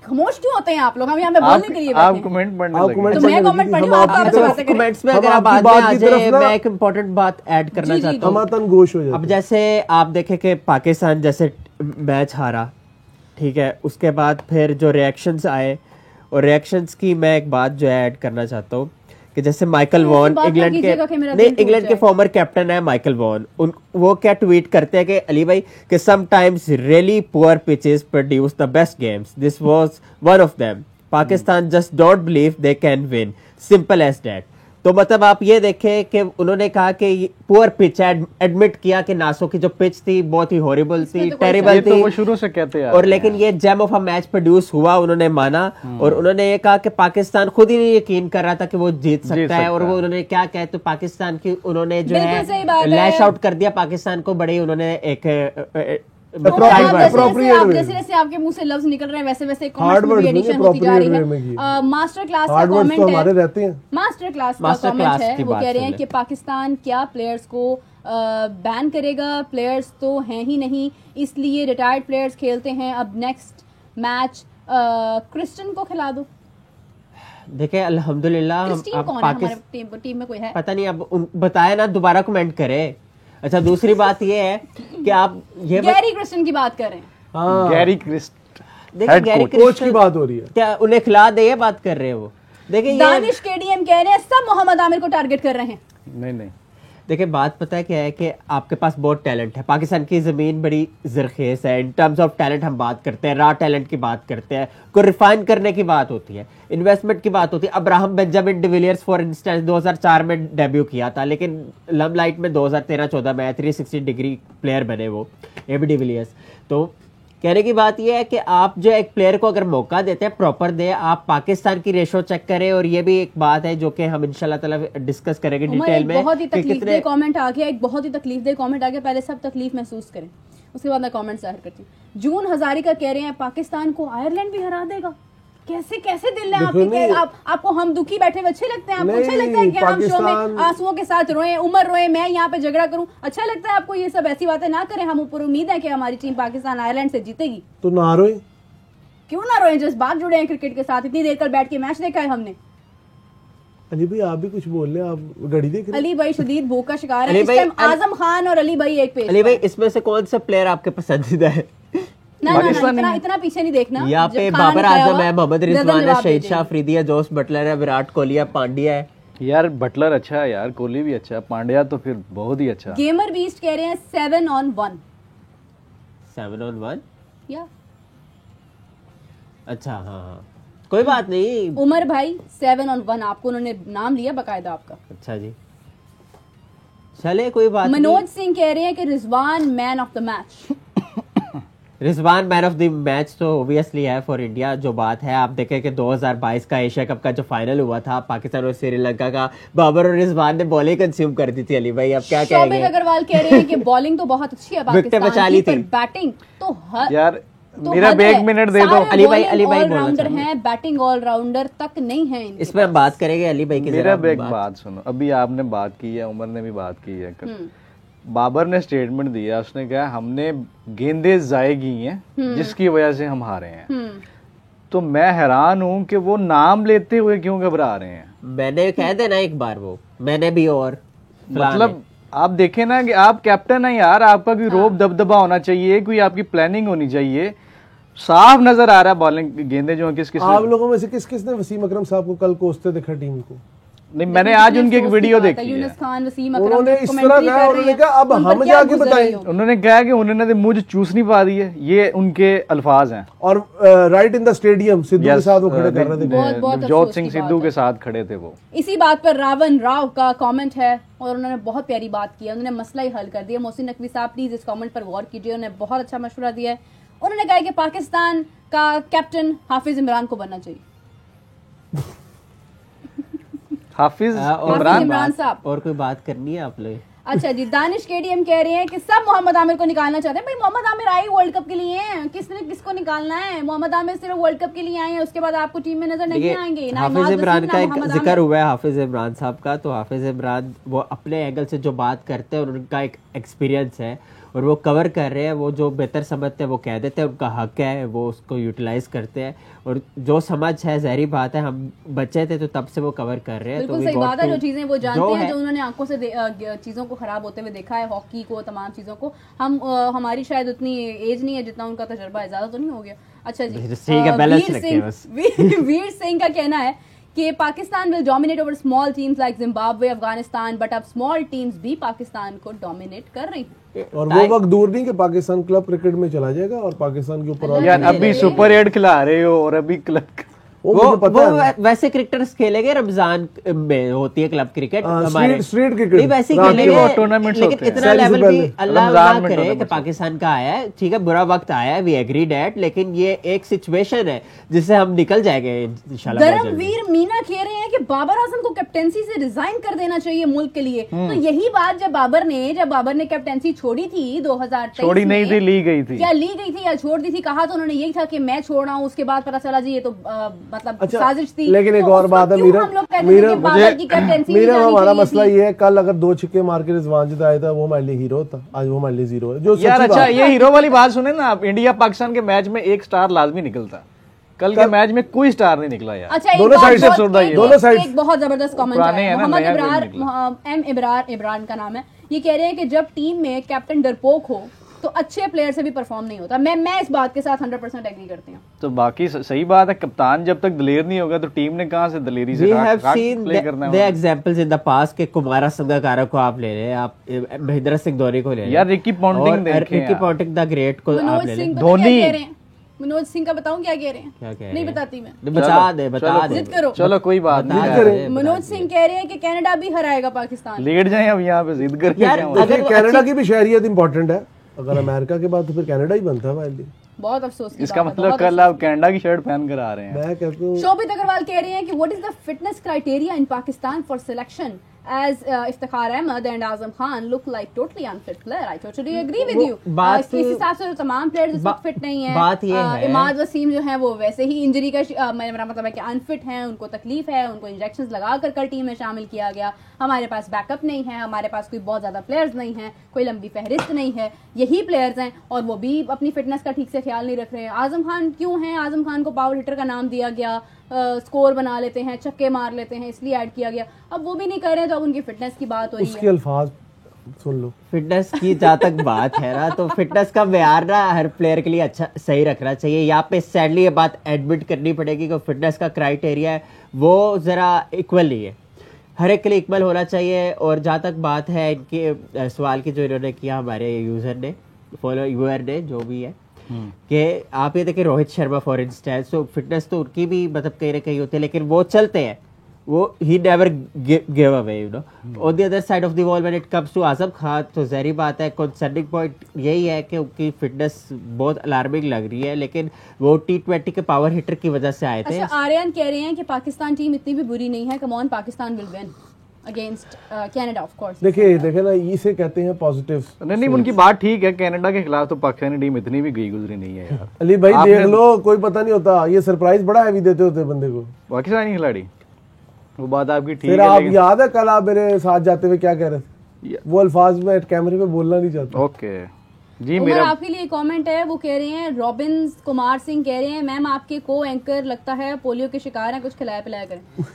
[SPEAKER 1] खामोश क्यों होते हैं आप लोग? हम यहाँ पे बोलने के लिए
[SPEAKER 4] आप
[SPEAKER 1] बैठे हैं।
[SPEAKER 4] कमेंट पढ़ने
[SPEAKER 2] आप
[SPEAKER 4] लगे।
[SPEAKER 2] comment
[SPEAKER 1] तो मैं
[SPEAKER 2] करने
[SPEAKER 1] comment
[SPEAKER 2] लगी,
[SPEAKER 1] पढ़ी
[SPEAKER 2] हम
[SPEAKER 1] हूँ, आप
[SPEAKER 2] आपकी
[SPEAKER 1] आपसे
[SPEAKER 2] तरफ-
[SPEAKER 1] बातें करें।
[SPEAKER 3] कमेंट्स में
[SPEAKER 2] हम
[SPEAKER 3] अगर आप
[SPEAKER 2] आपकी
[SPEAKER 3] बाद
[SPEAKER 2] बात
[SPEAKER 3] में आ
[SPEAKER 2] की तरफ
[SPEAKER 3] जाए,
[SPEAKER 2] ना-
[SPEAKER 3] मैं एक इम्पोर्टेंट बात ऐड करना
[SPEAKER 1] जी, जी,
[SPEAKER 3] चाहता हूँ।
[SPEAKER 2] समातन गोश हो
[SPEAKER 3] अब
[SPEAKER 2] जाता है।
[SPEAKER 3] जैसे आप देखें कि पाकिस्तान जैसे मैच हारा, ठीक है, उसके बाद फिर जो रिएक्शंस आए, और रिएक्शंस की मैं एक बात जो है ऐड करना चाहता हूँ कि जैसे माइकल
[SPEAKER 1] ऐसी
[SPEAKER 3] वॉन
[SPEAKER 1] बात ना
[SPEAKER 3] इंग्लैंड
[SPEAKER 1] कीजिएगा कि मेरा
[SPEAKER 3] के नहीं
[SPEAKER 1] दिल टूट
[SPEAKER 3] इंग्लैंड के
[SPEAKER 1] जाए।
[SPEAKER 3] फॉर्मर कैप्टन है माइकल वॉन, वो क्या ट्वीट करते हैं कि अली भाई कि sometimes really poor pitches produce the best games, this was one of them, Pakistan just don't believe they can win, simple as that. तो मतलब आप ये देखें कि उन्होंने कहा कि पुअर पिच एडमिट किया कि नासो की जो पिच थी बहुत ही हॉरिबल थी, टेरिबल
[SPEAKER 4] ये
[SPEAKER 3] थी।
[SPEAKER 4] तो वो शुरू से कहते हैं
[SPEAKER 3] और लेकिन ये gem of a match produce हुआ, उन्होंने माना। और उन्होंने ये कहा कि पाकिस्तान खुद ही नहीं यकीन कर रहा था कि वो जीत सकता है। और वो उन्होंने क्या कहे तो पाकिस्तान की उन्होंने जो है लैश आउट कर दिया पाकिस्तान को, बड़े उन्होंने एक
[SPEAKER 1] जैसे आपके मुंह से लफ्ज निकल रहे हैं वैसे वैसे एडिशन होती जा रही है। मास्टर क्लास का कमेंट
[SPEAKER 2] हमारे रहते हैं,
[SPEAKER 1] मास्टर क्लास का कमेंट है, वो कह रहे हैं कि पाकिस्तान क्या प्लेयर्स को बैन करेगा? प्लेयर्स तो हैं ही नहीं, इसलिए रिटायर्ड प्लेयर्स खेलते हैं। अब नेक्स्ट मैच क्रिस्टन को खिला दो।
[SPEAKER 3] देखिए अल्हम्दुलिल्लाह
[SPEAKER 1] टीम में कोई है
[SPEAKER 3] पता नहीं, अब बताया ना, दोबारा कमेंट करे। अच्छा दूसरी बात ये है कि आप ये
[SPEAKER 1] गैरी क्रिस्टन की बात कर रहे हैं।
[SPEAKER 4] गैरी क्रिस्टन,
[SPEAKER 3] देखिए गैरी
[SPEAKER 2] कोच की बात हो रही है,
[SPEAKER 3] क्या उन्हें खिला दे, ये बात कर रहे हैं वो। देखिए
[SPEAKER 1] दानिश केडीएम कह रहे हैं सब मोहम्मद आमिर को टारगेट कर रहे हैं।
[SPEAKER 4] नहीं
[SPEAKER 3] देखिए बात पता है क्या है कि आपके पास बहुत टैलेंट है, पाकिस्तान की ज़मीन बड़ी ज़रखेज़ है। इन टर्म्स ऑफ टैलेंट हम बात करते हैं, रॉ टैलेंट की बात करते हैं, को रिफाइन करने की बात होती है, इन्वेस्टमेंट की बात होती है। Abraham Benjamin de Villiers for instance 2004 में डेब्यू किया था, लेकिन लमलाइट में 2013-14 में 360 डिग्री प्लेयर बने वो एबी डिविलियर्स। तो कहने की बात यह है कि आप जो एक प्लेयर को अगर मौका देते हैं प्रॉपर दे, आप पाकिस्तान की रेशो चेक करें। और ये भी एक बात है जो कि हम इंशाल्लाह ताला डिस्कस करेंगे डिटेल में।
[SPEAKER 1] बहुत ही तकलीफदेह कमेंट आ गया, एक बहुत ही तकलीफदेह कमेंट आ गया। पहले सब तकलीफ महसूस करें, उसके बाद मैं कमेंट जाहिर करती हूँ। जून हजारिका कह रहे हैं पाकिस्तान को आयरलैंड भी हरा देगा। कैसे कैसे दिल है आपके? आपको हम दुखी बैठे हुए अच्छे लगते हैं? आपको अच्छा लगता है कि हम शो में आंसुओं के साथ रोएं, उमर रोए, मैं यहाँ पे झगड़ा करूं? अच्छा लगता है आपको? ये सब ऐसी बातें ना करें। हम ऊपर उम्मीद है कि हमारी टीम पाकिस्तान आयरलैंड से जीतेगी।
[SPEAKER 2] तो ना रोए,
[SPEAKER 1] क्यों ना रोए? जज्बात जुड़े हैं क्रिकेट के साथ, इतनी देर कल बैठ के मैच देखा है हमने।
[SPEAKER 2] अली भाई आप भी कुछ बोल रहे हैं, आप घड़ी देख रहे हैं।
[SPEAKER 1] अली भाई शदीद भूख का शिकार है इस टाइम। आजम खान और अली भाई एक पेश।
[SPEAKER 3] अली भाई इसमें से कौन सा प्लेयर आपके पसंदीदा है?
[SPEAKER 1] ना, इतना पीछे नहीं देखना।
[SPEAKER 3] यहाँ पे बाबर आजम है, मोहम्मद रिजवान है, शहीद शाह अफरीदी है, जोस बटलर है, विराट कोहली है, पांड्या है।
[SPEAKER 4] यार बटलर अच्छा है यार, कोहली भी अच्छा है, पांड्या तो फिर बहुत ही अच्छा।
[SPEAKER 1] गेमर बीस्ट कह रहे हैं 7 on 1।
[SPEAKER 3] 7 on 1
[SPEAKER 1] या
[SPEAKER 3] अच्छा, हाँ कोई बात नहीं।
[SPEAKER 1] उमर भाई 7 on 1 आपको उन्होंने नाम लिया बकायदा आपका।
[SPEAKER 3] अच्छा जी, चले कोई बात नहीं।
[SPEAKER 1] मनोज सिंह कह रहे हैं कि Rizwan man of the match.
[SPEAKER 3] Rizwan man of the match तो ऑब्वियसली है फॉर इंडिया। जो बात है आप देखें कि 2022 का एशिया कप का जो फाइनल हुआ था पाकिस्तान और श्रीलंका का, बाबर और रिजवान ने बॉलिंग कंज्यूम कर दी थी। अली भाई आप क्या कहेंगे?
[SPEAKER 1] शोबिक अग्रवाल कह रहे हैं कि बॉलिंग तो बहुत अच्छी है पाकिस्तान की, पर बैटिंग तो
[SPEAKER 4] यार मेरा भी 1 मिनट दे दो।
[SPEAKER 3] अली भाई
[SPEAKER 1] ऑलराउंडर हैं, बैटिंग ऑलराउंडर तक नहीं है।
[SPEAKER 3] इसमें हम बात करेंगे अली भाई की।
[SPEAKER 4] मेरा एक बात सुनो, अभी आपने बात की है, उमर ने भी बात की है, बाबर ने स्टेटमेंट दिया, उसने कहा हमने गेंदें जाए की हैं जिसकी वजह से हम हारे हैं। तो मैं हैरान हूं कि वो नाम लेते हुए क्यों घबरा रहे हैं।
[SPEAKER 3] मैंने कह देना एक बार, वो मैंने भी, और
[SPEAKER 4] मतलब आप देखें ना कि आप कैप्टन हैं यार, आपका कोई रोब दबदबा होना चाहिए, कोई आपकी प्लानिंग होनी चाहिए। साफ नजर आ रहा है बॉलिंग गेंदे जो किस किस।
[SPEAKER 2] आप लोगों में से किस किस ने वसीम अकरम साहब को कल कोसते देखा टीम को?
[SPEAKER 4] नहीं, मैंने आज उनकी एक वीडियो देखी है।
[SPEAKER 1] यूनुस खान, वसीम अकरम
[SPEAKER 2] उन्होंने इस तरह कहा, उन्होंने कहा अब हम जाके बताएं।
[SPEAKER 4] उन्होंने कहा कि उन्होंने तो मुझे चूसनी पा दी है, ये उनके अल्फाज हैं।
[SPEAKER 2] और right in the stadium Sidhu के साथ वो खड़े कर रहे थे,
[SPEAKER 4] नवजोत सिंह सिद्धू के साथ खड़े थे वो।
[SPEAKER 1] इसी बात पर रावण राव का कमेंट है और उन्होंने बहुत प्यारी बात की है, उन्होंने मसला ही हल कर दिया। मोहसिन नकवी साहब प्लीज इस कमेंट पर गौर कीजिए, उन्होंने बहुत अच्छा मशवरा दिया है। उन्होंने कहा कि पाकिस्तान का कैप्टन हाफिज इमरान को बनना चाहिए।
[SPEAKER 4] हाफिज
[SPEAKER 1] इमरान साहब,
[SPEAKER 3] और कोई बात करनी है आप लोग?
[SPEAKER 1] अच्छा जी, दानिश केडीएम कह रहे हैं कि सब मोहम्मद आमिर को निकालना चाहते हैं। भाई मोहम्मद आमिर आए वर्ल्ड कप के लिए हैं, किसने किसको निकालना है? मोहम्मद आमिर सिर्फ वर्ल्ड कप के लिए आए हैं, उसके बाद आपको टीम में नजर नहीं आएंगे।
[SPEAKER 3] हाफिज इमरान का एक जिक्र हुआ है, हाफिज इमरान साहब का। तो हाफिज इमरान वो अपने एंगल से जो बात करते हैं, उनका एक एक्सपीरियंस है और वो कवर कर रहे हैं। वो जो बेहतर समझते हैं वो कह देते हैं, उनका हक है, वो उसको यूटिलाइज करते हैं। और जो समझ है, ज़ाहिर बात है, हम बच्चे थे तो तब से वो कवर कर रहे हैं।
[SPEAKER 1] बिल्कुल सही बात है, जो चीजें वो जानते हैं, जो उन्होंने आंखों से चीजों को खराब होते हुए देखा है, हॉकी को, तमाम चीजों को। हम हमारी शायद उतनी एज नहीं है जितना उनका तजुर्बा है, ज्यादा तो नहीं हो गया। अच्छा जी, वीर सिंह का कहना है कि Pakistan will dominate over small teams like Zimbabwe, Afghanistan, but अब स्मॉल टीम्स भी पाकिस्तान को डोमिनेट कर रही हैं।
[SPEAKER 2] और वो वक्त दूर नहीं कि पाकिस्तान क्लब क्रिकेट में चला जाएगा और पाकिस्तान के ऊपर।
[SPEAKER 4] यार अभी सुपर 8 खिला रहे हो और अभी क्लब
[SPEAKER 2] वो मुझे पता है।
[SPEAKER 3] वैसे क्रिकेटर्स खेलेंगे, रमजान में होती है क्लब क्रिकेट हमारे,
[SPEAKER 2] स्ट्रीट क्रिकेट
[SPEAKER 3] नहीं वैसे ही खेलेंगे,
[SPEAKER 4] टूर्नामेंट्स
[SPEAKER 3] लेकिन
[SPEAKER 4] होते हैं।
[SPEAKER 3] इतना लेवल भी अल्लाह ना
[SPEAKER 4] रमजान में
[SPEAKER 3] करे कि
[SPEAKER 4] tournaments
[SPEAKER 3] पाकिस्तान का आया है, ठीक है बुरा वक्त आया है, वी एग्री डेट, लेकिन ये एक सिचुएशन है जिससे हम निकल जाएंगे इंशाल्लाह बहुत जल्दी।
[SPEAKER 1] धर्मवीर मीना कह रहे हैं कि बाबर आजम को कैप्टेंसी से रिजाइन कर देना चाहिए मुल्क के लिए। तो यही बात जब बाबर ने कैप्टेंसी छोड़ी थी 2023
[SPEAKER 4] छोड़ी नहीं थी, ली गई थी,
[SPEAKER 1] क्या ली गई थी या छोड़ दी थी, कहा तो उन्होंने यही था कि मैं छोड़ रहा हूँ, उसके बाद पता चला जी ये तो मतलब साजिश थी।
[SPEAKER 2] लेकिन एक
[SPEAKER 1] तो
[SPEAKER 2] और
[SPEAKER 1] उस
[SPEAKER 2] बात है
[SPEAKER 1] वक्त क्यों हम लोग कहते हैं कि बाबर की कैप्टेंसी नहीं जानी
[SPEAKER 2] हमारा
[SPEAKER 1] चाहिए
[SPEAKER 2] मसला
[SPEAKER 1] थी?
[SPEAKER 2] ये है, कल अगर 2 छक्के मार के रिजवान जित आया था वो हमारे लिए हीरो होता, आज वो हमारे लिए जीरो है। जो
[SPEAKER 4] यार अच्छा ये हीरो वाली बात सुने ना आप, इंडिया पाकिस्तान के मैच में एक स्टार लाजमी निकलता, कल के मैच में कोई स्टार नहीं निकला यार।
[SPEAKER 1] अच्छा
[SPEAKER 2] दोनों साइड से
[SPEAKER 4] सुनता ही है।
[SPEAKER 2] दोनों साइड
[SPEAKER 1] एक बहुत जबरदस्त कमेंट
[SPEAKER 4] पुराने
[SPEAKER 1] है,
[SPEAKER 4] हैं ना,
[SPEAKER 1] मोहम्मद
[SPEAKER 4] नया कोई
[SPEAKER 1] इब्रार इब्रान का नाम है। ये कह रहे हैं कि जब टीम में कैप्टन डरपोक हो तो अच्छे प्लेयर से भी परफॉर्म नहीं होता। मैं इस बात के साथ 100% एग्री करती हूँ।
[SPEAKER 4] तो बाकी सही बात है, कप्तान जब तक दलेर नहीं होगा तो टीम ने कहां से दलेरी से
[SPEAKER 3] We have seen
[SPEAKER 4] प्ले करना
[SPEAKER 3] the
[SPEAKER 4] है।
[SPEAKER 3] examples in the past के कुमारा संगकारा को आप ले लें, आप महेंद्र सिंह धोनी को ले लें,
[SPEAKER 4] यार रिकी पॉन्टिंग
[SPEAKER 3] और
[SPEAKER 4] देखें
[SPEAKER 3] रिकी
[SPEAKER 4] यार।
[SPEAKER 3] पॉन्टिंग द ग्रेट को आप
[SPEAKER 1] मनोज
[SPEAKER 3] ले
[SPEAKER 1] सिंह
[SPEAKER 3] लें।
[SPEAKER 1] पता क्या
[SPEAKER 4] धोनी।
[SPEAKER 1] कह रहे हैं? मनोज सिंह का बताऊं क्या कह रहे हैं?
[SPEAKER 3] क्या कह रहे
[SPEAKER 1] नहीं
[SPEAKER 3] हैं?
[SPEAKER 1] बताती मैं।
[SPEAKER 3] बता दे
[SPEAKER 1] जिद करो।
[SPEAKER 4] चलो कोई बात
[SPEAKER 3] बता
[SPEAKER 4] नहीं
[SPEAKER 3] दे,
[SPEAKER 4] यार।
[SPEAKER 1] मनोज सिंह कह रहे हैं कि कनाडा भी हराएगा पाकिस्तान।
[SPEAKER 4] लेट जाए अब यहाँ पे जिद करके
[SPEAKER 3] यार,
[SPEAKER 4] क्या होगा?
[SPEAKER 3] अगर
[SPEAKER 2] देखिए कनाडा की भी शहरियत इंपॉर्टेंट है, अगर अमेरिका के बाद तो फिर कनाडा ही बनता है हमारे लिए।
[SPEAKER 1] बहुत अफसोस की
[SPEAKER 4] इसका
[SPEAKER 1] बात है,
[SPEAKER 4] मतलब
[SPEAKER 1] बहुत
[SPEAKER 4] कल आप कनाडा की शर्ट पहन कर आ रहे हैं।
[SPEAKER 2] मैं कहता हूँ
[SPEAKER 1] शोभित अग्रवाल कह रहे हैं कि what is the fitness criteria in Pakistan for selection as Iftikhar Ahmed and Azam Khan look like totally unfit player. I totally agree with you.
[SPEAKER 3] बात-
[SPEAKER 1] इस हिसाब से तो तमाम प्लेयर्स इस वक्त फिट नहीं है।
[SPEAKER 3] बात ये है-
[SPEAKER 1] इमाद वसीम जो है वो वैसे ही इंजरी का मेरा मतलब है कि अनफिट हैं, उनको तकलीफ है, उनको इंजेक्शंस लगाकर कल टीम में शामिल किया गया। हमारे पास बैकअप नहीं है, हमारे पास कोई बहुत ज्यादा प्लेयर्स नहीं है, कोई लंबी फहरिस्त नहीं है, यही प्लेयर्स हैं और वो भी अपनी फिटनेस का ठीक से ख्याल नहीं रख रहे हैं। आजम खान क्यों हैं? आजम खान को पावर हिटर का नाम दिया गया, स्कोर बना लेते हैं, छक्के मार लेते हैं, इसलिए ऐड किया गया। अब वो भी नहीं कर रहे हैं तो अब उनकी फिटनेस की बात हो रही
[SPEAKER 2] उसके
[SPEAKER 1] है।
[SPEAKER 2] अल्फाज सुन लो।
[SPEAKER 3] फिटनेस की जहाँ तक बात है ना, तो फिटनेस का मेयार ना हर प्लेयर के लिए अच्छा सही रखना चाहिए। यहाँ पे सैडली ये बात एडमिट करनी पड़ेगी कि फिटनेस का क्राइटेरिया है वो ज़रा इक्वल नहीं है, हर एक के लिए इक्वल होना चाहिए। और जहाँ तक बात है इनके सवाल की जो इन्होंने किया हमारे यूज़र ने, फॉलोअर ने, जो भी है कि आप ये देखिए रोहित शर्मा फॉर इंस्टेंस, तो फिटनेस तो उनकी भी मतलब कहीं ना कहीं होती है, लेकिन वो चलते हैं, वो ही never give away you know. On the other side of the wall when it comes to Azam Khan, तो ज़ाहिर बात है कंसर्निंग पॉइंट यही है कि उनकी फिटनेस बहुत अलार्मिंग लग रही है, लेकिन वो T20 के पावर हिटर की वजह से आए थे।
[SPEAKER 1] अच्छा, आर्यन कह रहे हैं कि पाकिस्तान टीम इतनी भी बुरी नहीं है, come on Pakistan will win against Canada of course.
[SPEAKER 2] देखिए ना, इसे कहते हैं पॉजिटिव।
[SPEAKER 4] नहीं उनकी बात ठीक है, कनाडा के खिलाफ तो पाकिस्तानी टीम इतनी भी गई गुजरी नहीं है यार।
[SPEAKER 2] अली भाई देख लो, कोई पता नहीं होता, ये सरप्राइज बड़ा हैवी देते होते बंदे को
[SPEAKER 4] पाकिस्तानी खिलाड़ी। वो बात आपकी ठीक
[SPEAKER 2] फिर
[SPEAKER 4] है,
[SPEAKER 2] आप
[SPEAKER 4] लेकिन
[SPEAKER 2] याद है कल आप मेरे साथ जाते हुए क्या कह रहे थे? वो अल्फाज में कैमरे पे बोलना नहीं चाहता।
[SPEAKER 4] ओके जी।
[SPEAKER 1] उमर
[SPEAKER 4] मेरा
[SPEAKER 1] आपके लिए कमेंट है, वो कह रहे हैं, रॉबिन कुमार सिंह कह रहे हैं, मैम आपके को एंकर लगता है पोलियो के शिकार हैं, कुछ खिलाया पिलाया करें।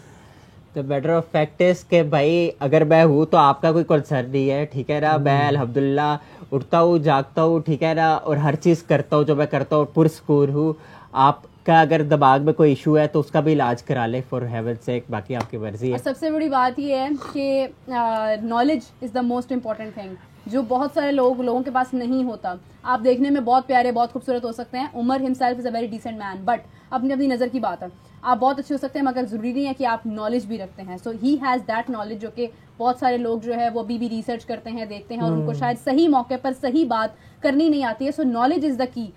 [SPEAKER 3] तो बेटर ऑफ फैक्ट इज के भाई अगर मैं हूँ तो आपका कोई कंसर्न नहीं है, ठीक है ना। मैं अल्हम्दुलिल्लाह उठता हूँ, जागता हूँ, ठीक है ना, और हर चीज़ करता हूँ जो मैं करता हूँ, पुरस्कूर हूँ। आपका अगर दिमाग में कोई इशू है तो उसका भी इलाज करा ले फॉर हेवन सेक, बाकी आपकी मर्जी है।
[SPEAKER 1] और सबसे बड़ी बात ये है कि knowledge is the most important thing, जो बहुत सारे लोगों के पास नहीं होता। आप देखने में बहुत प्यारे, बहुत खूबसूरत हो सकते हैं, Umar himself is a very decent man, but अपनी अपनी नज़र की बात है। आप बहुत अच्छे हो सकते हैं मगर ज़रूरी नहीं है कि आप नॉलेज भी रखते हैं। सो ही हैज़ दैट नॉलेज, जो कि बहुत सारे लोग जो है वो अभी भी रिसर्च करते हैं, देखते हैं, और उनको शायद सही मौके पर सही बात करनी नहीं आती है। सो नॉलेज इज़ द की।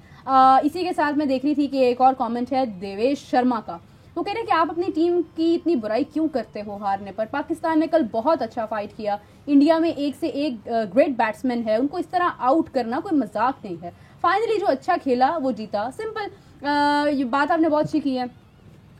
[SPEAKER 1] इसी के साथ मैं देख रही थी कि एक और कमेंट है देवेश शर्मा का। वो कह रहे हैं कि आप अपनी टीम की इतनी बुराई क्यों करते हो हारने पर? पाकिस्तान ने कल बहुत अच्छा फाइट किया, इंडिया में एक से एक ग्रेट बैट्समैन है, उनको इस तरह आउट करना कोई मजाक नहीं है। फाइनली जो अच्छा खेला वो जीता, सिंपल। ये बात आपने बहुत अच्छी की है,